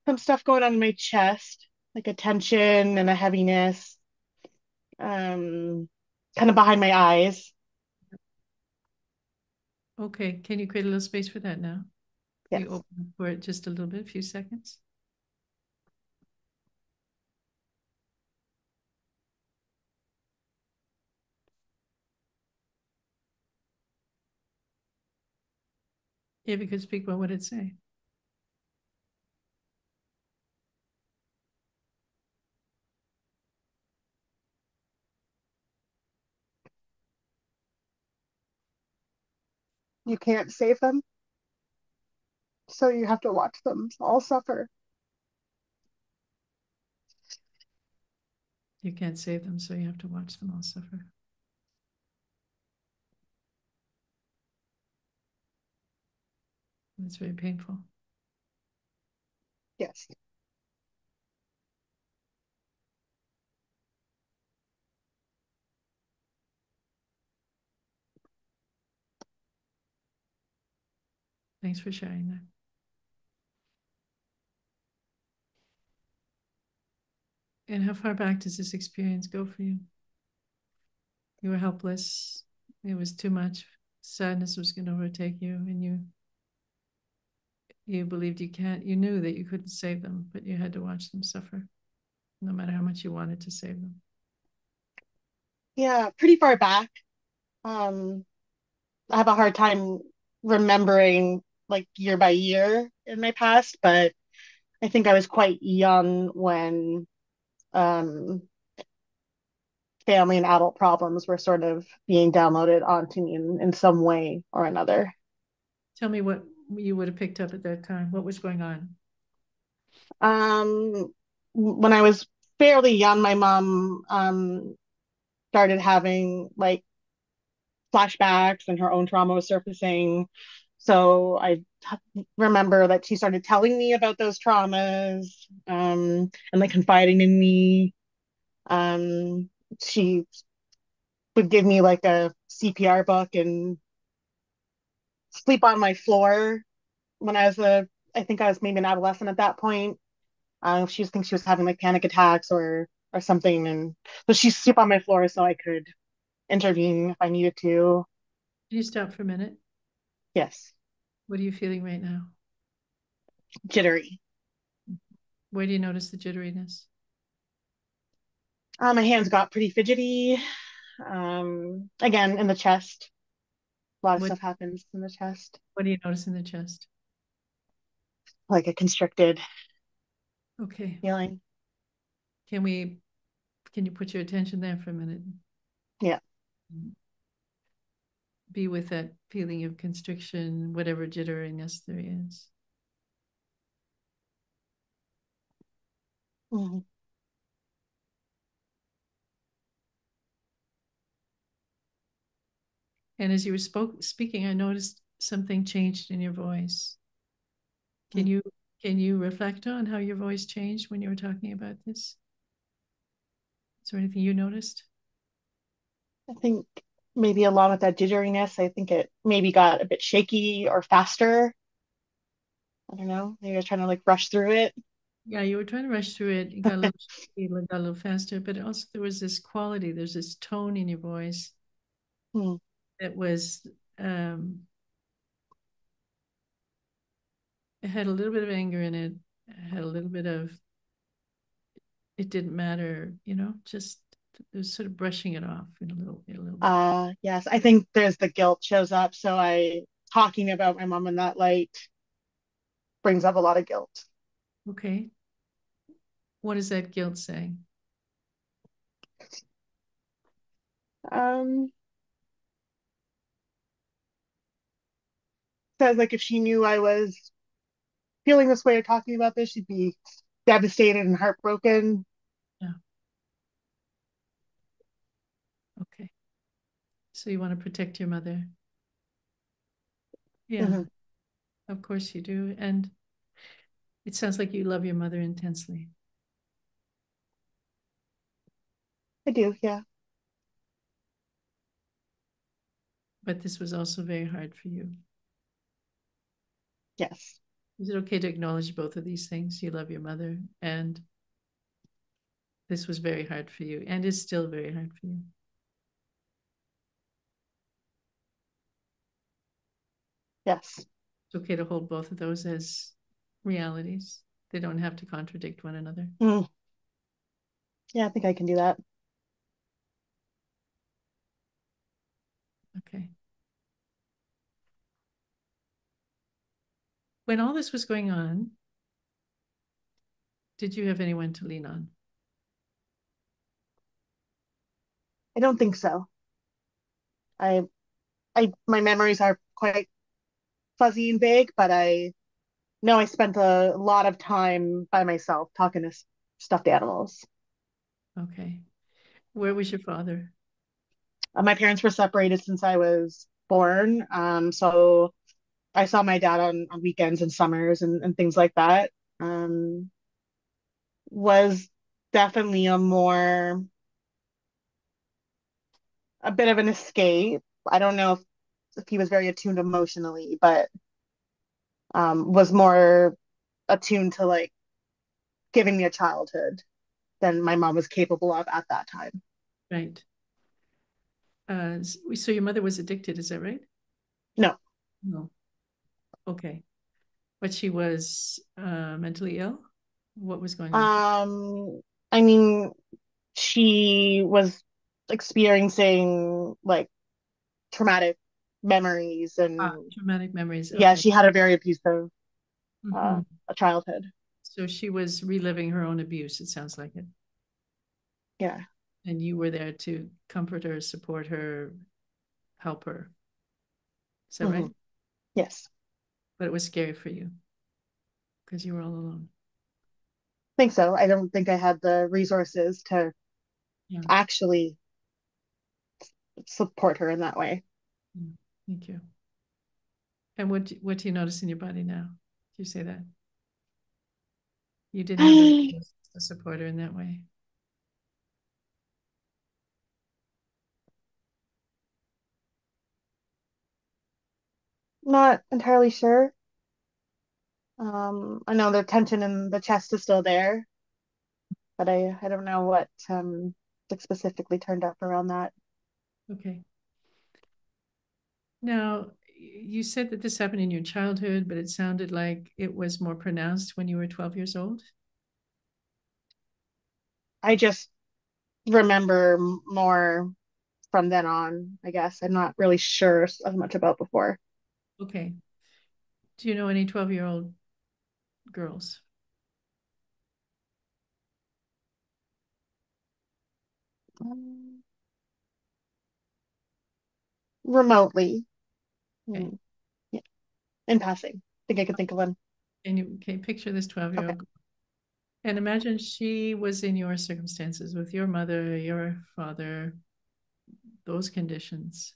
Speaker 6: some stuff going on in my chest, like a tension and a heaviness. Kind of behind my eyes.
Speaker 1: okay? Can you create a little space for that now?
Speaker 6: Yes.
Speaker 1: You open for it just a little bit, a few seconds. If you could speak, what would it say?
Speaker 6: You can't save them, so you have to watch them all suffer.
Speaker 1: You can't save them, so you have to watch them all suffer. It's very painful.
Speaker 6: Yes.
Speaker 1: Thanks for sharing that. And how far back does this experience go for you? You were helpless. It was too much. Sadness was going to overtake you, and you believed you knew that you couldn't save them, but you had to watch them suffer, no matter how much you wanted to save them.
Speaker 6: Yeah, pretty far back. I have a hard time remembering like year by year in my past, but I think I was quite young when um, family and adult problems were sort of being downloaded onto me in some way or another.
Speaker 1: Tell me what you would have picked up at that time. What was going on?
Speaker 6: When I was fairly young, my mom started having like flashbacks and her own trauma was surfacing. So remember that she started telling me about those traumas, and like confiding in me. Um, she would give me like a CPR book and sleep on my floor when I think I was maybe an adolescent at that point. She thinks she was having like panic attacks or something, and so she sleep on my floor so I could intervene if I needed to.
Speaker 1: Can you stop for a minute?
Speaker 6: Yes,
Speaker 1: What are you feeling right now?
Speaker 6: jittery.
Speaker 1: Where do you notice the jitteriness?
Speaker 6: My hands got pretty fidgety. Again, in the chest. A lot of
Speaker 1: What
Speaker 6: stuff happens in the chest,
Speaker 1: What do you notice in the chest?
Speaker 6: like a constricted
Speaker 1: Okay.
Speaker 6: feeling.
Speaker 1: Can you put your attention there for a minute?
Speaker 6: Yeah.
Speaker 1: Be with that feeling of constriction, whatever jitteriness there is.
Speaker 6: Mhm.
Speaker 1: And as you were speaking, I noticed something changed in your voice. Can you reflect on how your voice changed when you were talking about this? Is there anything you noticed?
Speaker 6: I think maybe along with that jitteriness, I think it maybe got a bit shaky or faster. I don't know. Maybe I was trying to like rush through it.
Speaker 1: Yeah, you were trying to rush through it. You got a little shaky, got a little faster, but also there was this quality, there's this tone in your voice
Speaker 6: Hmm.
Speaker 1: that was it had a little bit of anger in it. It had a little bit of it didn't matter, just it was sort of brushing it off in a little bit.
Speaker 6: Yes, I think there's the guilt shows up. So I talking about my mom in that light brings up a lot of guilt.
Speaker 1: Okay. What is that guilt saying?
Speaker 6: Um, Says like if she knew I was feeling this way or talking about this, she'd be devastated and heartbroken.
Speaker 1: Yeah. Okay. So you want to protect your mother. Yeah,
Speaker 6: Mhm.
Speaker 1: of course you do. And it sounds like you love your mother intensely.
Speaker 6: I do, yeah.
Speaker 1: But this was also very hard for you.
Speaker 6: Yes.
Speaker 1: Is it okay to acknowledge both of these things? You love your mother, and this was very hard for you, and is still very hard for you.
Speaker 6: Yes.
Speaker 1: It's okay to hold both of those as realities. They don't have to contradict one another.
Speaker 6: Mm. Yeah, I think I can do that.
Speaker 1: Okay. When all this was going on, did you have anyone to lean on?
Speaker 6: I don't think so. I my memories are quite fuzzy and vague, but I know I spent a lot of time by myself talking to stuffed animals.
Speaker 1: Okay. Where was your father?
Speaker 6: My parents were separated since I was born, so I saw my dad on weekends and summers and things like that. Was definitely a bit of an escape. I don't know if he was very attuned emotionally, but was more attuned to like giving me a childhood than my mom was capable of at that time.
Speaker 1: Right. So your mother was addicted, is that right?
Speaker 6: No.
Speaker 1: No. Okay. But she was mentally ill? What was going on?
Speaker 6: I mean, she was experiencing like traumatic memories and
Speaker 1: Traumatic memories.
Speaker 6: yeah,
Speaker 1: Okay.
Speaker 6: she had a very abusive
Speaker 1: Mhm.
Speaker 6: a childhood.
Speaker 1: So she was reliving her own abuse, it sounds like it.
Speaker 6: Yeah.
Speaker 1: And you were there to comfort her, support her, help her. Is that right?
Speaker 6: Hmm. Yes.
Speaker 1: But it was scary for you because you were all alone.
Speaker 6: I think so. I don't think I had the resources to
Speaker 1: Yeah.
Speaker 6: actually support her in that way.
Speaker 1: Thank you. And what do you notice in your body now? Do you say that? You didn't have a supporter in that way.
Speaker 6: Not entirely sure. I know the tension in the chest is still there, but I don't know what like specifically turned up around that.
Speaker 1: Okay. Now, you said that this happened in your childhood, but it sounded like it was more pronounced when you were 12 years old.
Speaker 6: I just remember more from then on, I guess. I'm not really sure as much about before.
Speaker 1: Okay. Do you know any 12-year-old girls?
Speaker 6: Remotely.
Speaker 1: Okay.
Speaker 6: Yeah. In passing. I think I could think of one.
Speaker 1: And you can picture this 12-year-old
Speaker 6: Okay.
Speaker 1: girl. And imagine she was in your circumstances with your mother, your father, those conditions.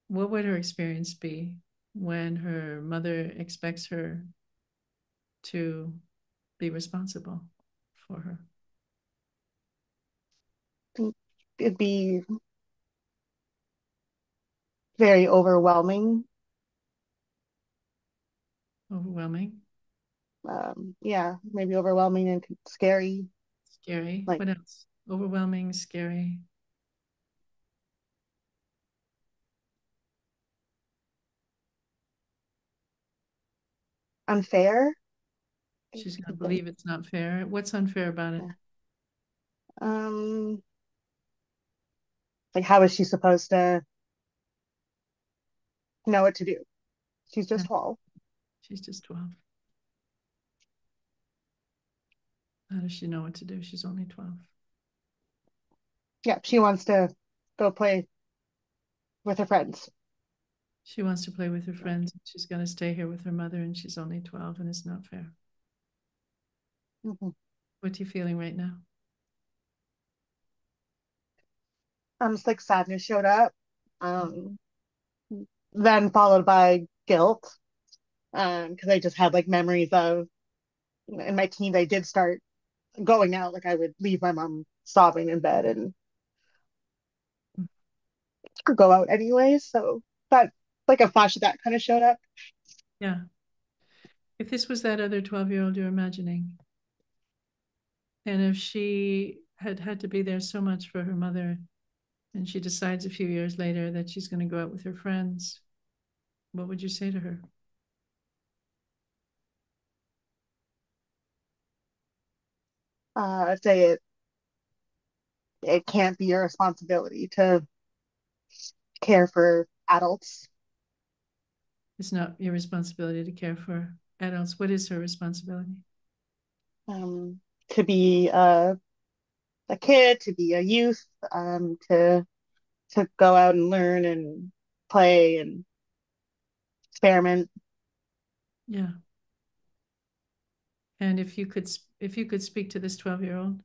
Speaker 1: What would her experience be when her mother expects her to be responsible for her?
Speaker 6: I think it'd be very overwhelming.
Speaker 1: Overwhelming,
Speaker 6: Yeah, maybe overwhelming and scary.
Speaker 1: scary.
Speaker 6: Like
Speaker 1: What else? Overwhelming, scary.
Speaker 6: unfair.
Speaker 1: She's going
Speaker 6: I
Speaker 1: to
Speaker 6: think.
Speaker 1: believe it's not fair. What's unfair about it?
Speaker 6: Yeah. Um, like how is she supposed to know what to do? She's
Speaker 1: Yeah,
Speaker 6: just 12.
Speaker 1: she's just 12. How does she know what to do? She's only 12.
Speaker 6: Yeah, she wants to go play with her friends.
Speaker 1: She wants to play with her friends. She's going to stay here with her mother, and she's only 12, and it's not fair.
Speaker 6: Mm-hmm.
Speaker 1: What are you feeling right now?
Speaker 6: It's like sadness showed up. Um, then followed by guilt. Because I just had like memories of in my teens I did start going out. Like I would leave my mom sobbing in bed and go out anyways. So that like a flash of that kind of showed up.
Speaker 1: Yeah. If this was that other 12-year-old you're imagining, and if she had had to be there so much for her mother, and she decides a few years later that she's going to go out with her friends, what would you say to her?
Speaker 6: I'd say it can't be your responsibility to care for adults.
Speaker 1: It's not your responsibility to care for adults. What is her responsibility?
Speaker 6: To be a kid, to be a youth, to go out and learn and play and experiment.
Speaker 1: Yeah. And if you could speak to this 12-year-old,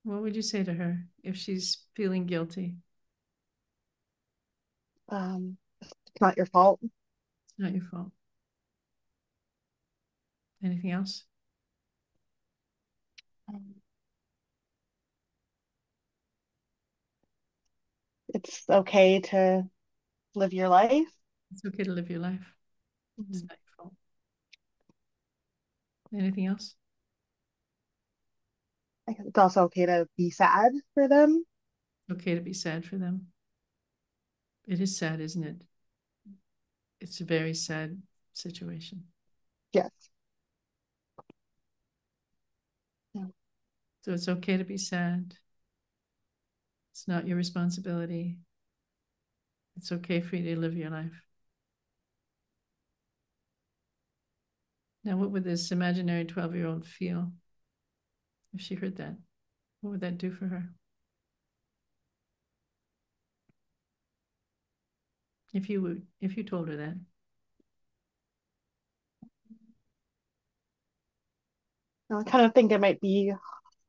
Speaker 1: what would you say to her if she's feeling guilty?
Speaker 6: It's not your fault.
Speaker 1: It's not your fault. Anything else?
Speaker 6: It's okay to live your life.
Speaker 1: It's okay to live your life. It's
Speaker 6: Mm-hmm.
Speaker 1: not your fault. Anything else?
Speaker 6: It's also okay to be sad for them.
Speaker 1: Okay to be sad for them. It is sad, isn't it? It's a very sad situation.
Speaker 6: Yes. Yeah.
Speaker 1: So it's okay to be sad. It's not your responsibility. It's okay for you to live your life. Now, what would this imaginary 12-year-old feel if she heard that? What would that do for her? If you told her that?
Speaker 6: I kind of think it might be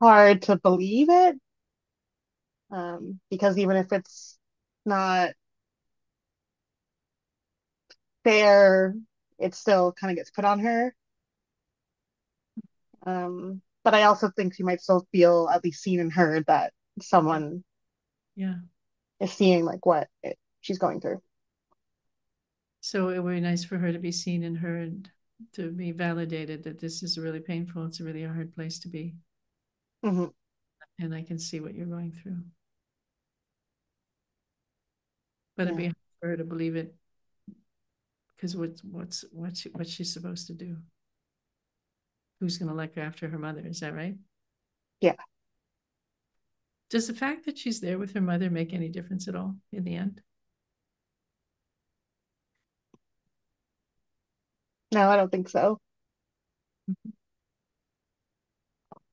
Speaker 6: hard to believe it. because even if it's not fair, it still kind of gets put on her. But I also think she might still feel at least seen and heard, that someone
Speaker 1: Yeah.
Speaker 6: is seeing like what she's going through.
Speaker 1: So it would be nice for her to be seen and heard, to be validated that this is really painful. It's a really hard place to be.
Speaker 6: Mm-hmm.
Speaker 1: And I can see what you're going through. But
Speaker 6: Yeah.
Speaker 1: it'd be hard for her to believe it, because what's she supposed to do? Who's going to look after her mother? Is that right?
Speaker 6: Yeah.
Speaker 1: Does the fact that she's there with her mother make any difference at all in the end?
Speaker 6: No, I don't think so.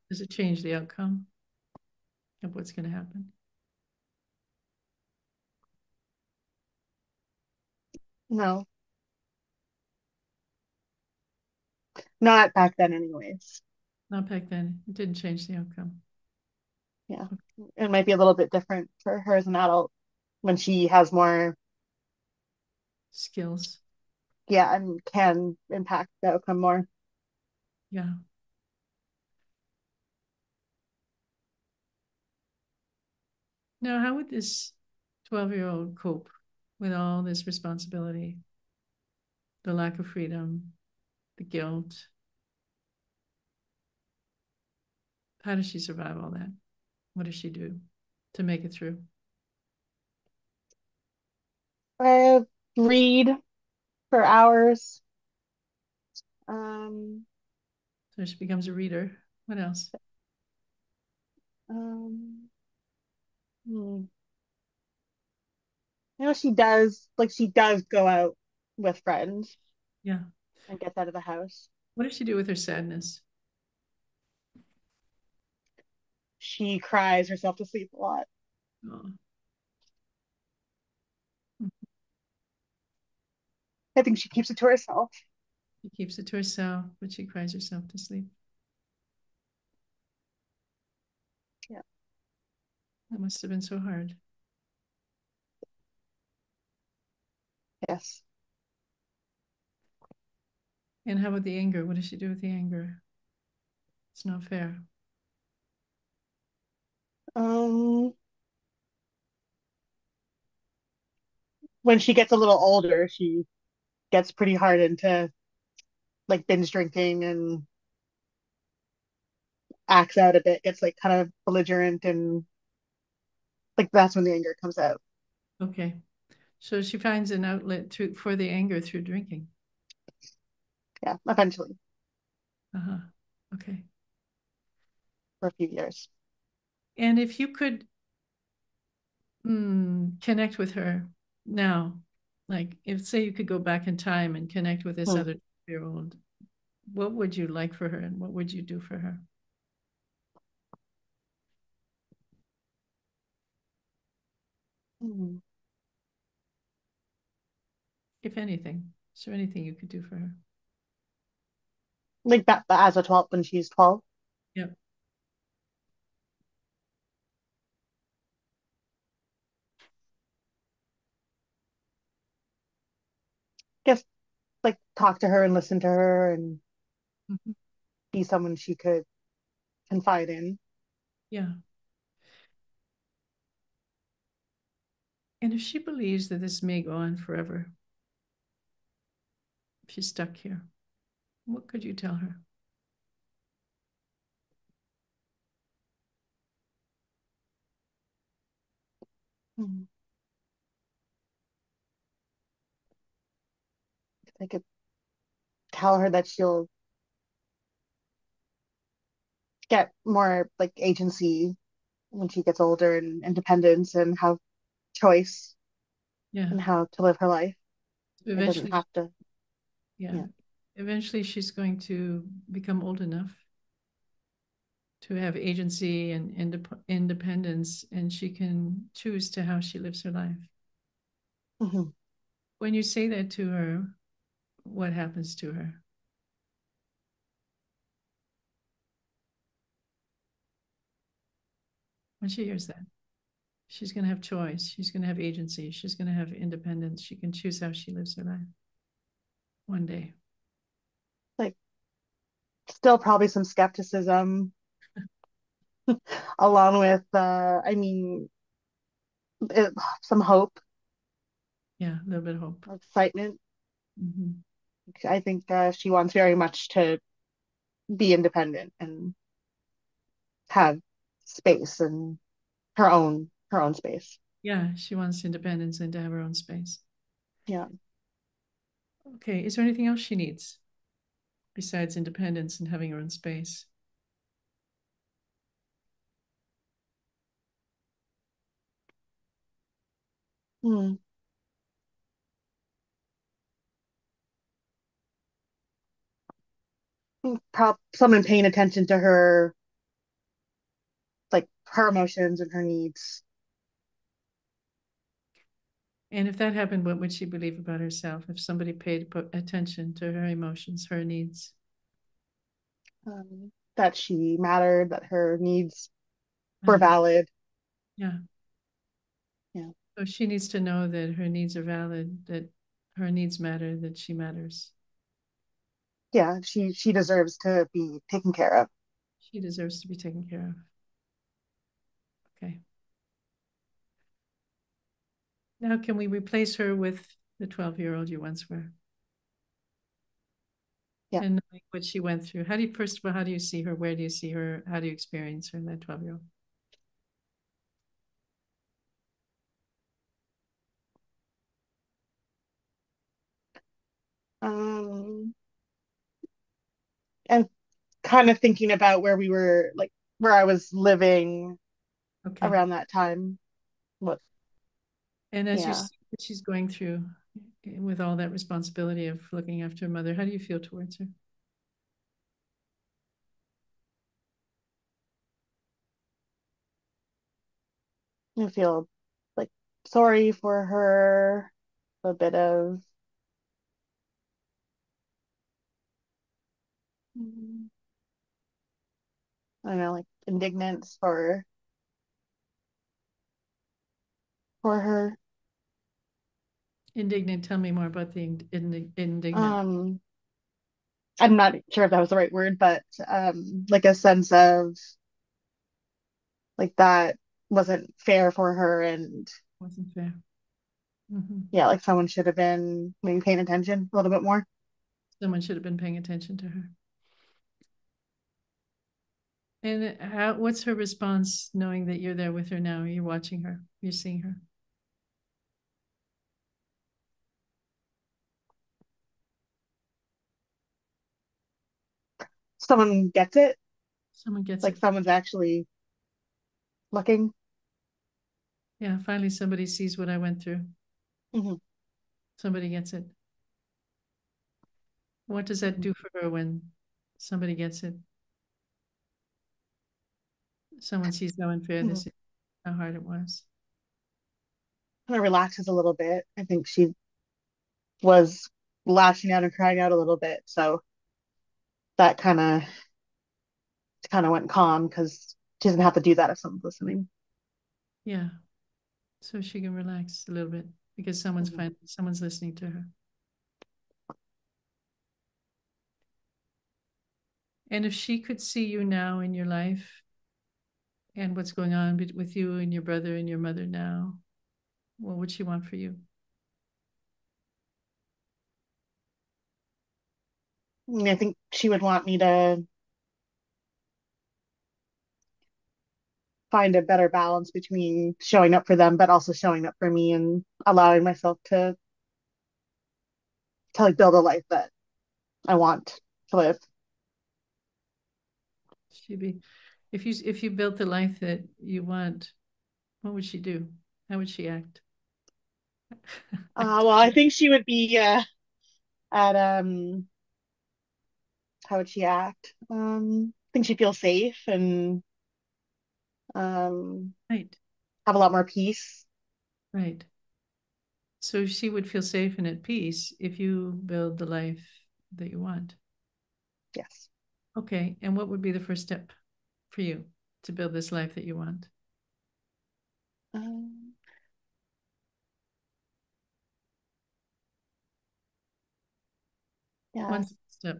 Speaker 1: Does it change the outcome of what's going to happen?
Speaker 6: No, not back then anyways.
Speaker 1: Not back then. It didn't change the outcome.
Speaker 6: Yeah. It might be a little bit different for her as an adult when she has more
Speaker 1: skills.
Speaker 6: Yeah, and can impact the outcome more.
Speaker 1: Yeah. Now, how would this 12-year-old cope with all this responsibility, the lack of freedom, the guilt? How does she survive all that? What does she do to make it through?
Speaker 6: Read for hours. Um,
Speaker 1: So she becomes a reader. What else?
Speaker 6: um, hmm. She does go out with friends
Speaker 1: Yeah.
Speaker 6: and gets out of the house.
Speaker 1: What does she do with her sadness?
Speaker 6: She cries herself to sleep a lot.
Speaker 1: Oh.
Speaker 6: I think she keeps it to herself.
Speaker 1: She keeps it to herself, but she cries herself to sleep.
Speaker 6: Yeah.
Speaker 1: That must have been so hard.
Speaker 6: Yes.
Speaker 1: And how about the anger? What does she do with the anger? It's not fair.
Speaker 6: When she gets a little older, she gets pretty hard into like binge drinking and acts out a bit, gets like kind of belligerent, and like that's when the anger comes out.
Speaker 1: Okay. So she finds an outlet for the anger through drinking.
Speaker 6: Yeah, eventually.
Speaker 1: Uh-huh. Okay.
Speaker 6: For a few years.
Speaker 1: And if you could connect with her now, like if say you could go back in time and connect with this other 12-year-old, what would you like for her and what would you do for her? If anything, is there anything you could do for her?
Speaker 6: Like that as a 12 when she's 12.
Speaker 1: Yep.
Speaker 6: Just like talk to her and listen to her and be someone she could confide in.
Speaker 1: Yeah. And if she believes that this may go on forever, if she's stuck here, what could you tell her?
Speaker 6: I could tell her that she'll get more like agency when she gets older and independence and have choice and how to live her life. It doesn't have to.
Speaker 1: Yeah. Eventually she's going to become old enough to have agency and independence, and she can choose to how she lives her life. When you say that to her, what happens to her? When she hears that? She's going to have choice. She's going to have agency. She's going to have independence. She can choose how she lives her life one day.
Speaker 6: Like, still probably some skepticism, along with, I mean, some hope,
Speaker 1: Yeah, a little bit of hope.
Speaker 6: excitement.
Speaker 1: Mm-hmm.
Speaker 6: I think she wants very much to be independent and have space and her own space.
Speaker 1: Yeah, she wants independence and to have her own space.
Speaker 6: Yeah.
Speaker 1: Okay, is there anything else she needs besides independence and having her own space?
Speaker 6: Hmm. Someone paying attention to her, like her emotions and her needs.
Speaker 1: And if that happened, what would she believe about herself if somebody paid attention to her emotions, her needs?
Speaker 6: That she mattered, that her needs were valid.
Speaker 1: Yeah.
Speaker 6: Yeah.
Speaker 1: So she needs to know that her needs are valid, that her needs matter, that she matters.
Speaker 6: Yeah, she deserves to be taken care of.
Speaker 1: She deserves to be taken care of. Okay. Now, can we replace her with the 12-year-old you once were?
Speaker 6: Yeah.
Speaker 1: And knowing what she went through. How do you, first of all, how do you see her? Where do you see her? How do you experience her, that 12-year-old?
Speaker 6: And kind of thinking about where we were, like where I was living around that time. What?
Speaker 1: And as you
Speaker 6: Yeah.
Speaker 1: see what she's going through with all that responsibility of looking after her mother, how do you feel towards her?
Speaker 6: I feel like sorry for her, a bit of I don't know, like indignance for her.
Speaker 1: Indignant. Tell me more about the indignant.
Speaker 6: I'm not sure if that was the right word, but like a sense of like that wasn't fair for her, and
Speaker 1: Wasn't fair. Mm-hmm.
Speaker 6: yeah, like someone should have been maybe paying attention a little bit more.
Speaker 1: Someone should have been paying attention to her. And what's her response knowing that you're there with her now? You're watching her, you're seeing her.
Speaker 6: Someone gets it,
Speaker 1: Someone gets
Speaker 6: like
Speaker 1: it.
Speaker 6: someone's actually looking.
Speaker 1: Yeah, finally somebody sees what I went through.
Speaker 6: Mm-hmm.
Speaker 1: Somebody gets it. What does that do for her when somebody gets it? Someone sees how unfair
Speaker 6: Mm-hmm.
Speaker 1: this is, how hard it was.
Speaker 6: Kind of relaxes a little bit. I think she was lashing out and crying out a little bit, so that kind of went calm because she doesn't have to do that if someone's listening.
Speaker 1: Yeah, so she can relax a little bit because someone's listening to her. And if she could see you now in your life and what's going on with you and your brother and your mother now, what would she want for you?
Speaker 6: I mean, I think she would want me to find a better balance between showing up for them, but also showing up for me and allowing myself to like build a life that I want to live.
Speaker 1: She'd be, if you built the life that you want, what would she do? How would she act?
Speaker 6: Well, I think she would be at how would she act? I think she feels safe and
Speaker 1: Right,
Speaker 6: have a lot more peace.
Speaker 1: right. So she would feel safe and at peace if you build the life that you want.
Speaker 6: Yes.
Speaker 1: Okay, and what would be the first step for you to build this life that you want?
Speaker 6: Um, yeah.
Speaker 1: One step.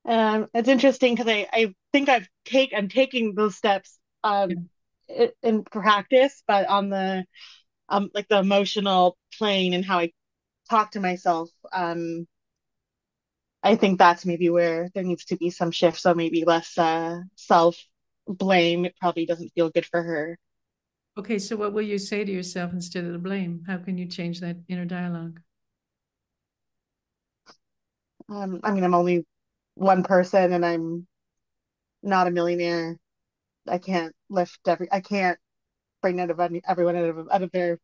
Speaker 6: It's interesting because I think I'm taking those steps in practice, but on the like the emotional plane and how I talk to myself, I think that's maybe where there needs to be some shift. So maybe less self blame. It probably doesn't feel good for her.
Speaker 1: Okay, so what will you say to yourself instead of the blame? How can you change that inner dialogue?
Speaker 6: I mean, I'm only one person and I'm not a millionaire. I can't bring everyone out of their,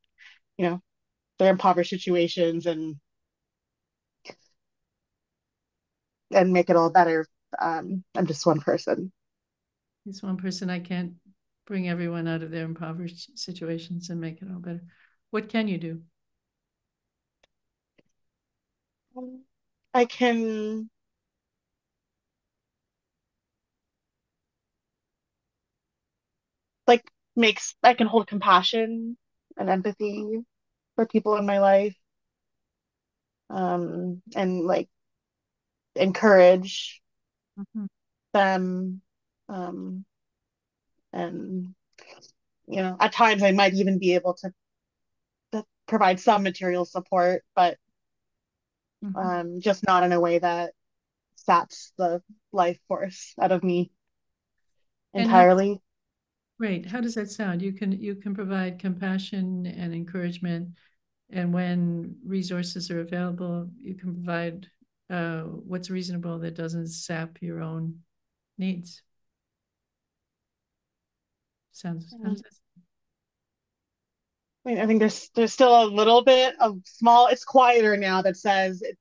Speaker 6: you know, their impoverished situations and make it all better. I'm just one person.
Speaker 1: It's one person. I can't bring everyone out of their impoverished situations and make it all better. What can you do?
Speaker 6: I can like I can hold compassion and empathy for people in my life, and like encourage them, um, and at times I might even be able to provide some material support, but just not in a way that saps the life force out of me entirely.
Speaker 1: Great. How does that sound? You can provide compassion and encouragement, and when resources are available, you can provide what's reasonable that doesn't sap your own needs. How does that sound?
Speaker 6: I mean, I think there's still a little bit of small. It's quieter now that says it's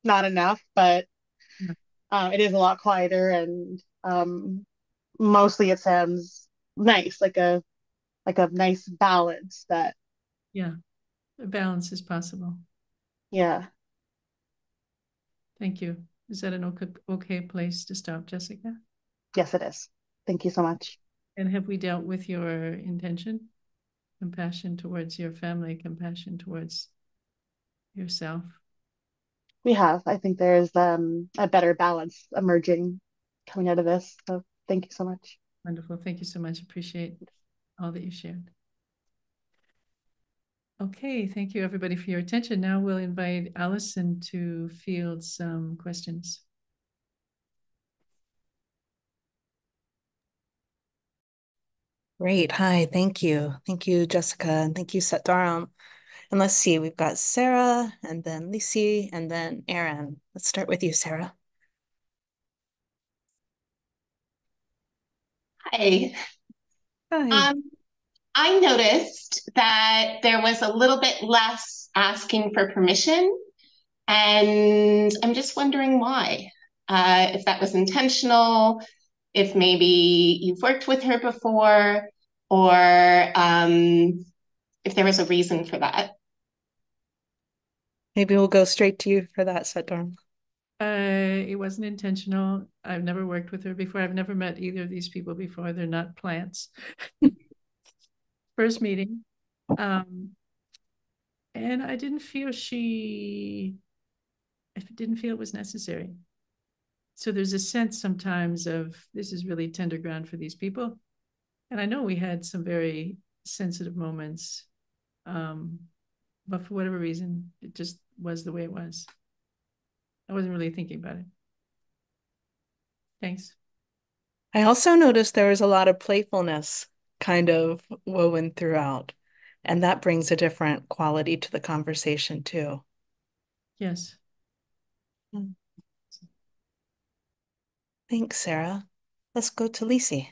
Speaker 6: not enough, but it is a lot quieter, and mostly it sounds nice, like a nice balance that.
Speaker 1: Yeah, a balance is possible.
Speaker 6: Yeah.
Speaker 1: Thank you. Is that an okay place to stop, Jessica?
Speaker 6: Yes, it is. Thank you so much.
Speaker 1: And have we dealt with your intention? Compassion towards your family, compassion towards yourself?
Speaker 6: We have. I think there's a better balance emerging coming out of this. So thank you so much.
Speaker 1: Wonderful. Thank you so much. Appreciate all that you shared. Okay, thank you everybody for your attention. Now we'll invite Allison to field some questions.
Speaker 2: Great. Hi, thank you. Thank you, Jessica, and thank you, Dharam. And let's see, we've got Sarah, and then Lisi, and then Aaron. Let's start with you, Sarah.
Speaker 11: Hi.
Speaker 2: Hi.
Speaker 11: I noticed that there was a little bit less asking for permission, and I'm just wondering why. If that was intentional, if maybe you've worked with her before, or if there was a reason for that.
Speaker 2: Maybe we'll go straight to you for that, Dharam.
Speaker 1: It wasn't intentional. I've never worked with her before. I've never met either of these people before. They're not plants. First meeting. And I didn't feel it was necessary. So there's a sense sometimes of this is really tender ground for these people. And I know we had some very sensitive moments, but for whatever reason, it just was the way it was. I wasn't really thinking about it. Thanks.
Speaker 2: I also noticed there was a lot of playfulness kind of woven throughout, and that brings a different quality to the conversation too.
Speaker 1: Yes.
Speaker 2: Thanks, Sarah. Let's go to Lisi.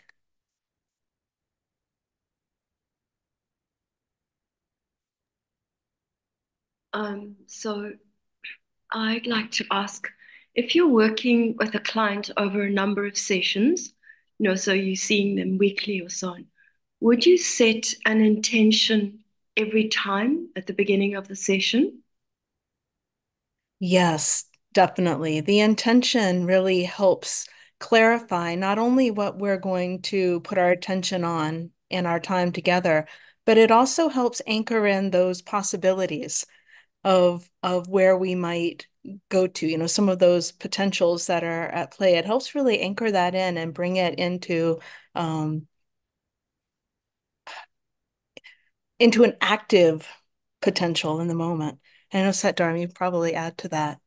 Speaker 12: So I'd like to ask if you're working with a client over a number of sessions, so you're seeing them weekly or so on, would you set an intention every time at the beginning of the session?
Speaker 2: Yes, definitely. The intention really helps clarify not only what we're going to put our attention on in our time together, but it also helps anchor in those possibilities of where we might go to, you know, some of those potentials that are at play. It helps really anchor that in and bring it into an active potential in the moment. And I know, Dharam, you probably add to that.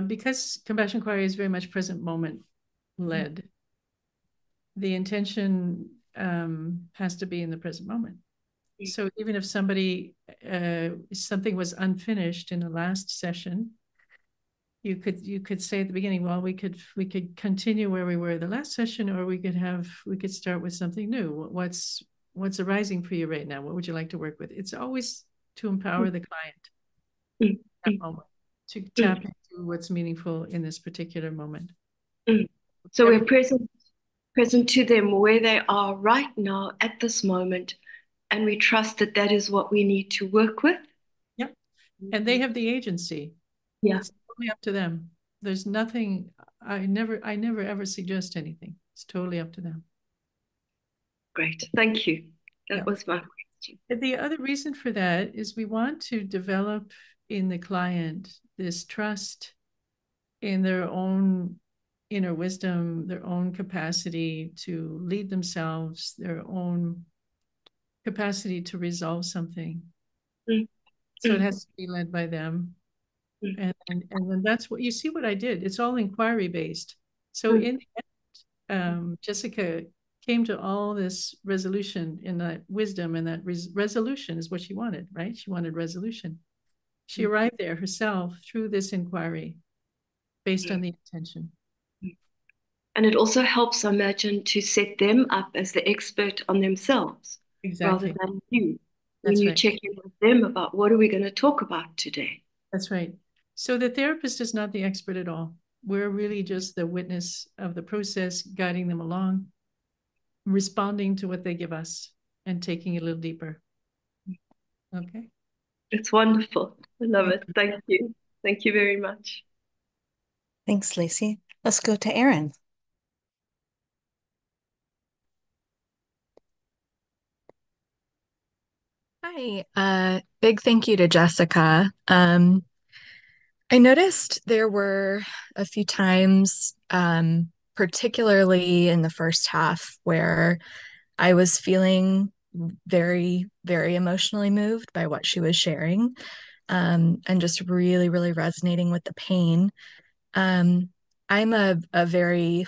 Speaker 1: Because compassion inquiry is very much present moment led, the intention has to be in the present moment. So even if somebody, something was unfinished in the last session, you could say at the beginning, well, we could continue where we were the last session, or we could start with something new. What's arising for you right now? What would you like to work with? It's always to empower the client at that moment, to tap into what's meaningful in this particular moment.
Speaker 12: So we're present to them where they are right now at this moment, and we trust that that is what we need to work with.
Speaker 1: Yep. And they have the agency.
Speaker 12: Yeah.
Speaker 1: It's totally up to them. There's nothing, I never ever suggest anything. It's totally up to them.
Speaker 12: Great. Thank you. That was my question.
Speaker 1: The other reason for that is we want to develop in the client this trust in their own inner wisdom, their own capacity to lead themselves, their own capacity to resolve something. So it has to be led by them. And then that's what you see what I did. It's all inquiry based. So in the end, Jessica came to all this resolution in that wisdom, and that resolution is what she wanted, right? She wanted resolution. She arrived there herself through this inquiry based on the intention.
Speaker 12: And it also helps, I imagine, to set them up as the expert on themselves, rather than you. When you check in with them about what are we going to talk about today.
Speaker 1: That's right. So the therapist is not the expert at all. We're really just the witness of the process, guiding them along, responding to what they give us, and taking it a little deeper. Okay.
Speaker 12: It's wonderful. I love it. Thank you. Thank you very much.
Speaker 2: Thanks, Lacey. Let's go to Erin.
Speaker 13: Hi, big thank you to Jessica. I noticed there were a few times, particularly in the first half, where I was feeling very, very emotionally moved by what she was sharing, and just really, really resonating with the pain. I'm a very,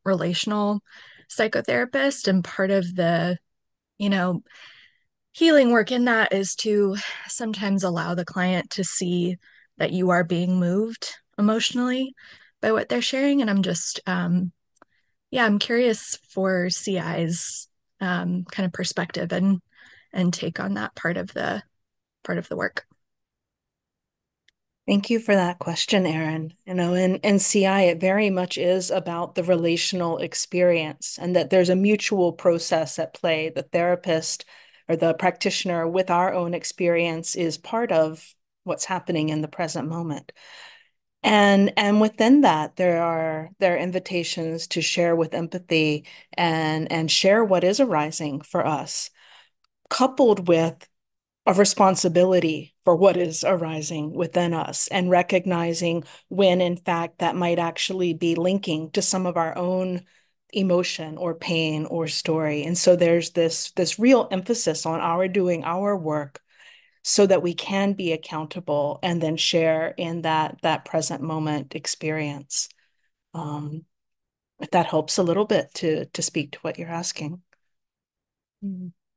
Speaker 13: relational psychotherapist, and part of the, healing work in that is to sometimes allow the client to see that you are being moved emotionally by what they're sharing. And I'm just, I'm curious for CI's kind of perspective and take on that part of the work.
Speaker 2: Thank you for that question, Erin. You know, in CI, it very much is about the relational experience, and that there's a mutual process at play. The therapist or the practitioner with our own experience is part of what's happening in the present moment. And within that, there are invitations to share with empathy and share what is arising for us, coupled with a responsibility for what is arising within us, and recognizing when, in fact, that might actually be linking to some of our own emotion or pain or story. And so there's this real emphasis on our doing our work so that we can be accountable and then share in that present moment experience. If that helps a little bit to speak to what you're asking.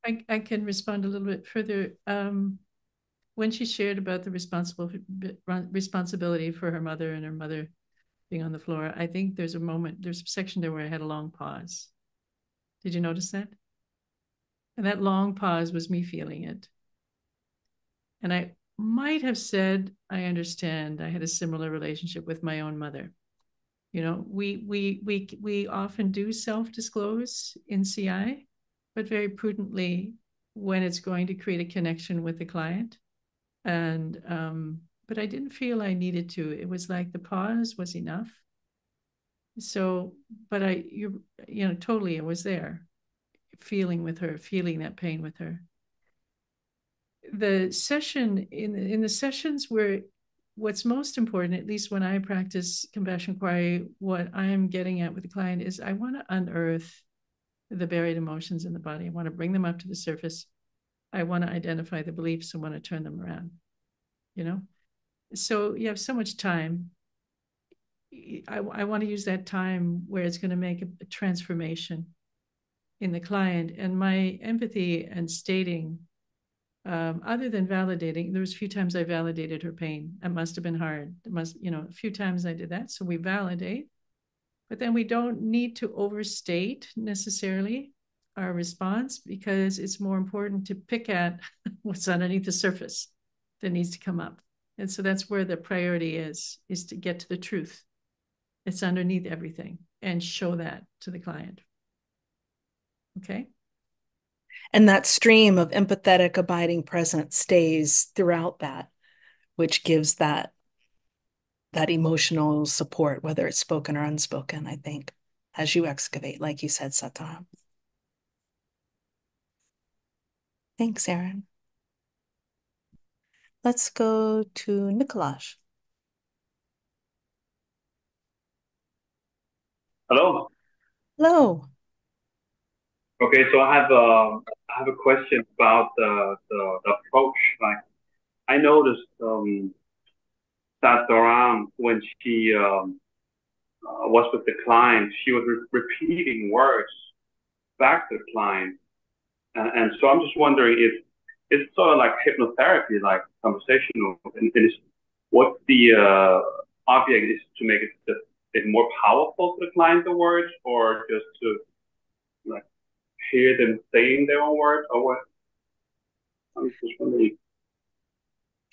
Speaker 1: I can respond a little bit further. When she shared about the responsibility for her mother and her mother being on the floor, I think there's a section there where I had a long pause. Did you notice that? And that long pause was me feeling it. And I might have said, I understand. I had a similar relationship with my own mother. You know, we often do self-disclose in CI, but very prudently when it's going to create a connection with the client. And but I didn't feel I needed to. It was like the pause was enough. So, but totally, I was there, feeling with her, feeling that pain with her. The session in the sessions where what's most important, at least when I practice compassion inquiry, what I'm getting at with the client is I want to unearth the buried emotions in the body. I want to bring them up to the surface. I want to identify the beliefs and want to turn them around, So you have so much time. I want to use that time where it's going to make a transformation in the client. And my empathy and stating, other than validating, there was a few times I validated her pain. It must have been hard. A few times I did that. So we validate, but then we don't need to overstate necessarily our response, because it's more important to pick at what's underneath the surface that needs to come up. And so that's where the priority is to get to the truth. It's underneath everything, and show that to the client. Okay.
Speaker 2: And that stream of empathetic abiding presence stays throughout that, which gives that emotional support, whether it's spoken or unspoken, I think, as you excavate, like you said, Sata. Thanks, Erin. Let's go to Nicholas.
Speaker 14: Hello.
Speaker 2: Hello.
Speaker 14: Okay, so I have a question about the approach. Like, I noticed that Dharam, when she was with the client, she was repeating words back to the client, and so I'm just wondering if it's sort of like hypnotherapy, like conversational, and what the object is to make it more powerful to the client, the words, or just to like hear them saying their own words, or what? I'm just wondering.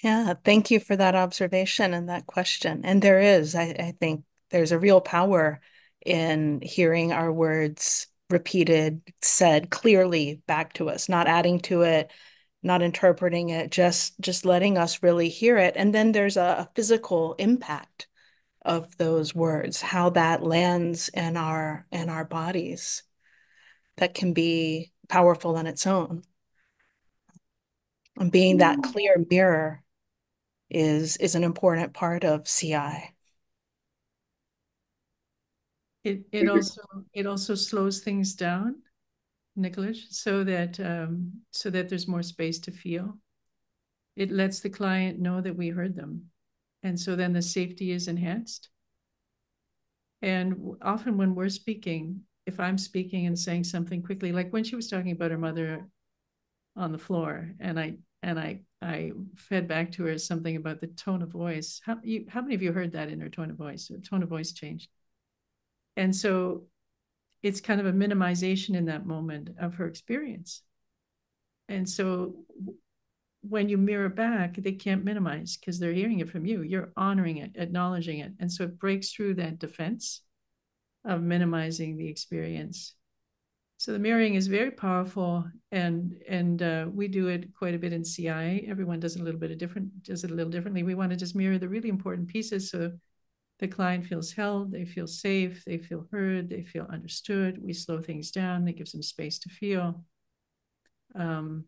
Speaker 2: Yeah, thank you for that observation and that question. And there is, I think there's a real power in hearing our words repeated, said clearly back to us, not adding to it, not interpreting it, just letting us really hear it. And then there's a physical impact of those words, how that lands in our bodies, that can be powerful on its own. And being that clear mirror is an important part of CI.
Speaker 1: It also slows things down, Nicholas, so that there's more space to feel. It lets the client know that we heard them, and so then the safety is enhanced. And often when we're speaking, if I'm speaking and saying something quickly, like when she was talking about her mother on the floor, and I fed back to her something about the tone of voice. How many of you heard that in her tone of voice? Her tone of voice changed. And so it's kind of a minimization in that moment of her experience. And so when you mirror back, they can't minimize because they're hearing it from you. You're honoring it, acknowledging it. And so it breaks through that defense of minimizing the experience. So the mirroring is very powerful, and we do it quite a bit in CI. Everyone does it a little differently. We want to just mirror the really important pieces so the client feels held, they feel safe, they feel heard, they feel understood. We slow things down, they give some space to feel. And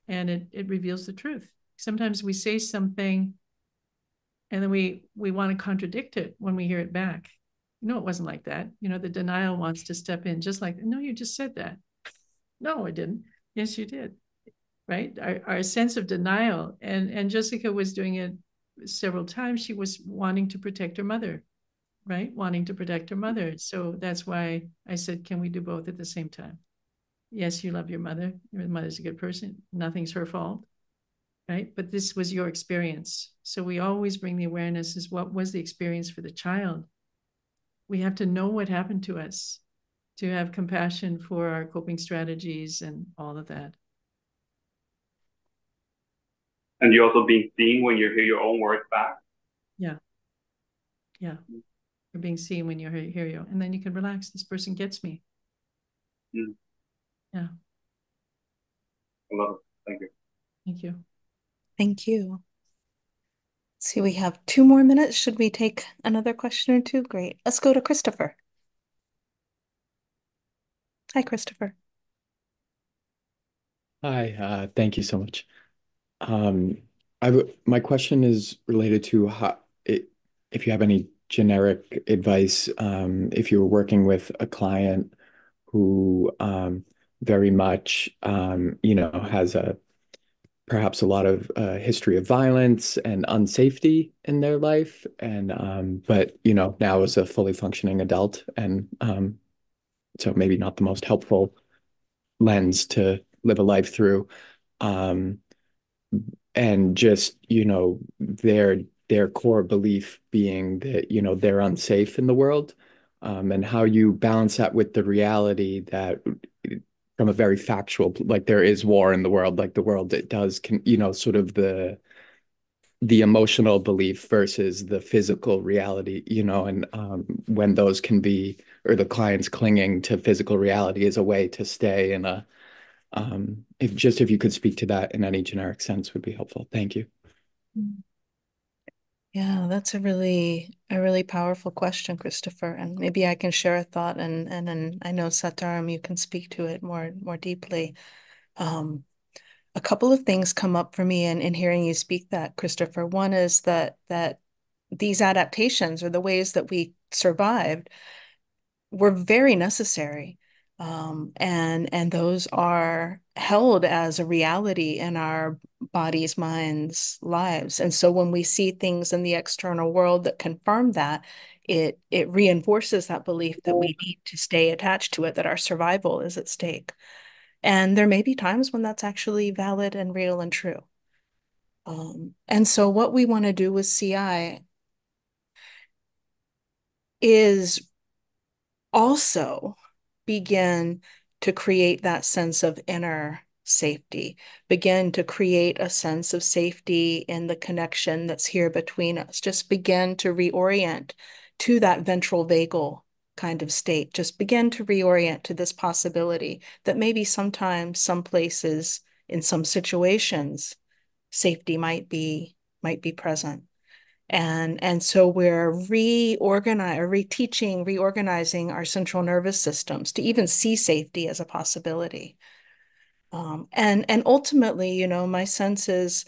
Speaker 1: it reveals the truth. Sometimes we say something and then we want to contradict it when we hear it back. No, it wasn't like that. The denial wants to step in, just like, no, you just said that. No, I didn't. Yes, you did. Right? Our sense of denial. And Jessica was doing it several times. She was wanting to protect her mother, right? Wanting to protect her mother. So that's why I said, can we do both at the same time? Yes, you love your mother. Your mother's a good person. Nothing's her fault. Right? But this was your experience. So we always bring the awareness is what was the experience for the child. We have to know what happened to us to have compassion for our coping strategies and all of that.
Speaker 14: And you're also being seen when you hear your own words back?
Speaker 1: Yeah. Yeah. You're being seen when you hear you. And then you can relax. This person gets me.
Speaker 14: Mm.
Speaker 1: Yeah.
Speaker 14: I love it. Thank you.
Speaker 1: Thank you.
Speaker 2: Thank you. See, we have 2 more minutes. Should we take another question or two? Great. Let's go to Christopher. Hi, Christopher.
Speaker 15: Hi, thank you so much. Um, my question is related to if you have any generic advice, if you're working with a client who very much, has perhaps a lot of history of violence and unsafety in their life, and but now is a fully functioning adult, and so maybe not the most helpful lens to live a life through. Um, and just their core belief being that they're unsafe in the world, and how you balance that with the reality that from a very factual, like there is war in the world, like the world, it does can sort of the emotional belief versus the physical reality, and when those can be, or the client's clinging to physical reality as a way to stay in a if you could speak to that in any generic sense would be helpful. Thank you.
Speaker 2: Yeah, that's a really powerful question, Christopher. And maybe I can share a thought, and then I know Sataram, you can speak to it more deeply. A couple of things come up for me in hearing you speak that, Christopher. One is that these adaptations, or the ways that we survived, were very necessary. And those are held as a reality in our bodies, minds, lives. And so when we see things in the external world that confirm that, it reinforces that belief that we need to stay attached to it, that our survival is at stake. And there may be times when that's actually valid and real and true. And so what we want to do with CI is also begin to create that sense of inner safety, begin to create a sense of safety in the connection that's here between us. Just begin to reorient to that ventral vagal kind of state. Just begin to reorient to this possibility that maybe sometimes, some places, in some situations, safety might be present. And so we're reorganizing our central nervous systems to even see safety as a possibility. And ultimately, my sense is,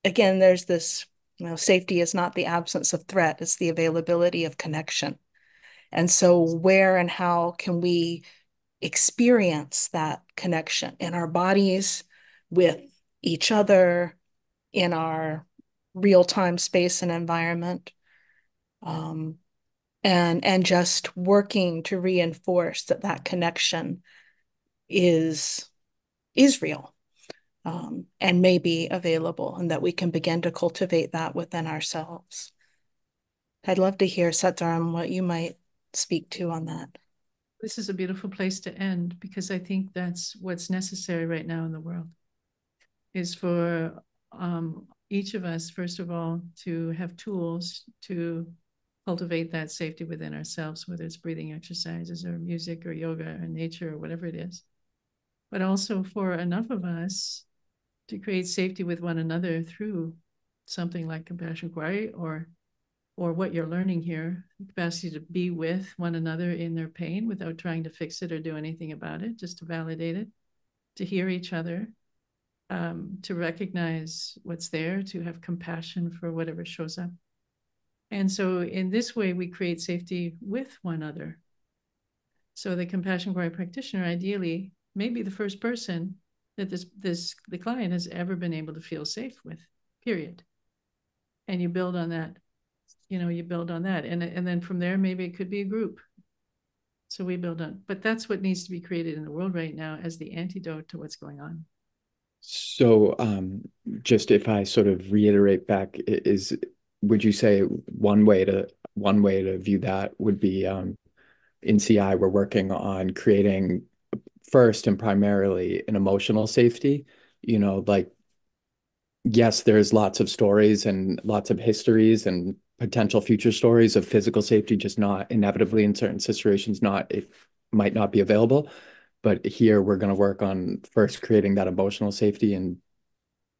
Speaker 2: again, there's this, safety is not the absence of threat, it's the availability of connection. And so where and how can we experience that connection in our bodies, with each other, in our real-time space and environment, and just working to reinforce that connection is real, and may be available, and that we can begin to cultivate that within ourselves. I'd love to hear, Sataram, what you might speak to on that.
Speaker 1: This is a beautiful place to end, because I think that's what's necessary right now in the world, is for each of us, first of all, to have tools to cultivate that safety within ourselves, whether it's breathing exercises or music or yoga or nature or whatever it is. But also for enough of us to create safety with one another through something like compassion inquiry, or what you're learning here, the capacity to be with one another in their pain without trying to fix it or do anything about it, just to validate it, to hear each other, to recognize what's there, to have compassion for whatever shows up. And so in this way, we create safety with one another. So the compassion inquiry practitioner ideally may be the first person that the client has ever been able to feel safe with, period. And you build on that. You build on that. And then from there, maybe it could be a group. So we build on, but that's what needs to be created in the world right now as the antidote to what's going on.
Speaker 15: So just if I sort of reiterate back, would you say one way to view that would be, in CI, we're working on creating first and primarily an emotional safety, like, yes, there's lots of stories and lots of histories and potential future stories of physical safety, just not inevitably in certain situations, it might not be available. But here we're going to work on first creating that emotional safety, and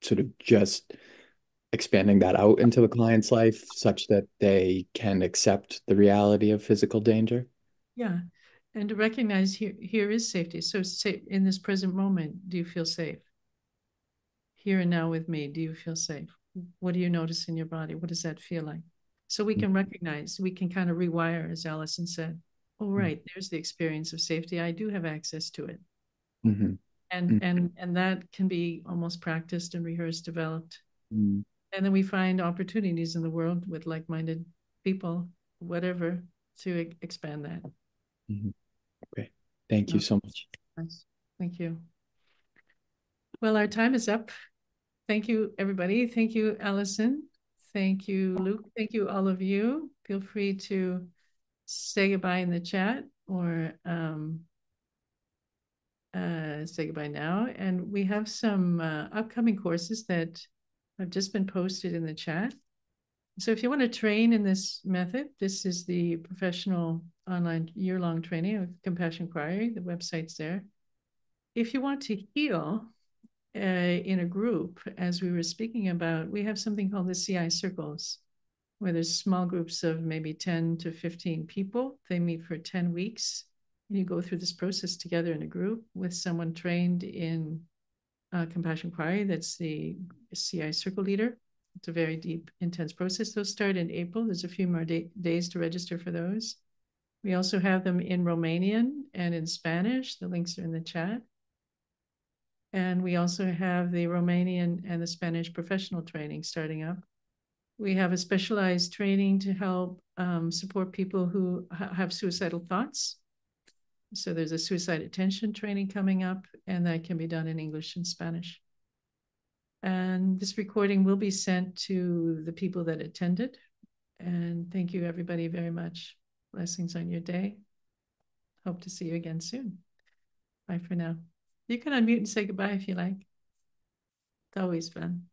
Speaker 15: sort of just expanding that out into the client's life such that they can accept the reality of physical danger?
Speaker 1: Yeah. And to recognize here is safety. So say in this present moment, do you feel safe? Here and now with me, do you feel safe? What do you notice in your body? What does that feel like? So we can recognize, we can kind of rewire, as Allison said. Oh, right, there's the experience of safety. I do have access to it.
Speaker 15: Mm-hmm.
Speaker 1: And that can be almost practiced and rehearsed, developed. And then we find opportunities in the world with like-minded people, whatever, to expand that.
Speaker 15: Okay. Thank you so much.
Speaker 1: Nice. Thank you. Well, our time is up. Thank you, everybody. Thank you, Allison. Thank you, Luke. Thank you, all of you. Feel free to say goodbye in the chat or say goodbye now. And we have some upcoming courses that have just been posted in the chat. So if you want to train in this method, this is the professional online year-long training of Compassion Inquiry. The website's there. If you want to heal in a group, as we were speaking about, we have something called the CI Circles, where there's small groups of maybe 10 to 15 people. They meet for 10 weeks. And you go through this process together in a group with someone trained in Compassion Inquiry. That's the CI Circle leader. It's a very deep, intense process. Those start in April. There's a few more days to register for those. We also have them in Romanian and in Spanish. The links are in the chat. And we also have the Romanian and the Spanish professional training starting up. We have a specialized training to help support people who have suicidal thoughts. So there's a suicide attention training coming up, and that can be done in English and Spanish. And this recording will be sent to the people that attended. And thank you, everybody, very much. Blessings on your day. Hope to see you again soon. Bye for now. You can unmute and say goodbye if you like. It's always fun.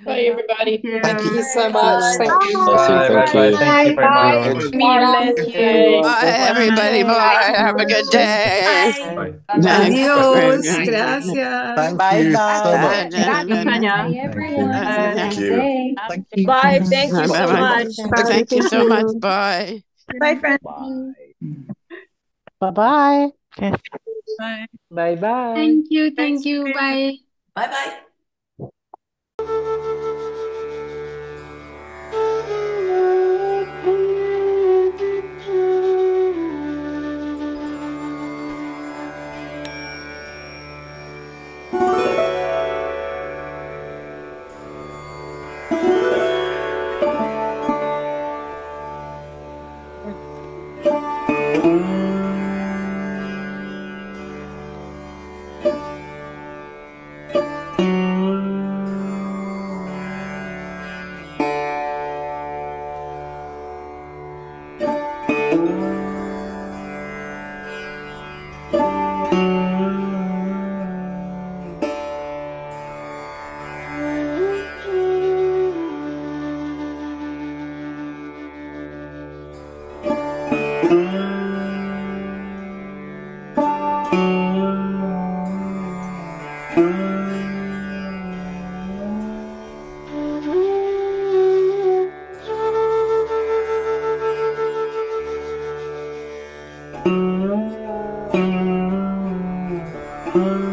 Speaker 16: Bye, everybody.
Speaker 8: Thank you
Speaker 16: so much. Thank you.
Speaker 15: Thank you.
Speaker 16: Thank you very
Speaker 8: much.
Speaker 16: Bye,
Speaker 17: everybody. Bye. Have a good day.
Speaker 10: Adios. Gracias.
Speaker 8: Thank you so much.
Speaker 10: Bye,
Speaker 7: everyone.
Speaker 8: Thank you.
Speaker 16: Thank you. Bye. Thank you so much.
Speaker 17: Thank you so much. Bye.
Speaker 10: Bye, friends.
Speaker 6: Bye-bye.
Speaker 1: Bye.
Speaker 6: Bye-bye.
Speaker 18: Thank you. Thank you. Bye.
Speaker 16: Bye-bye.
Speaker 17: Bye.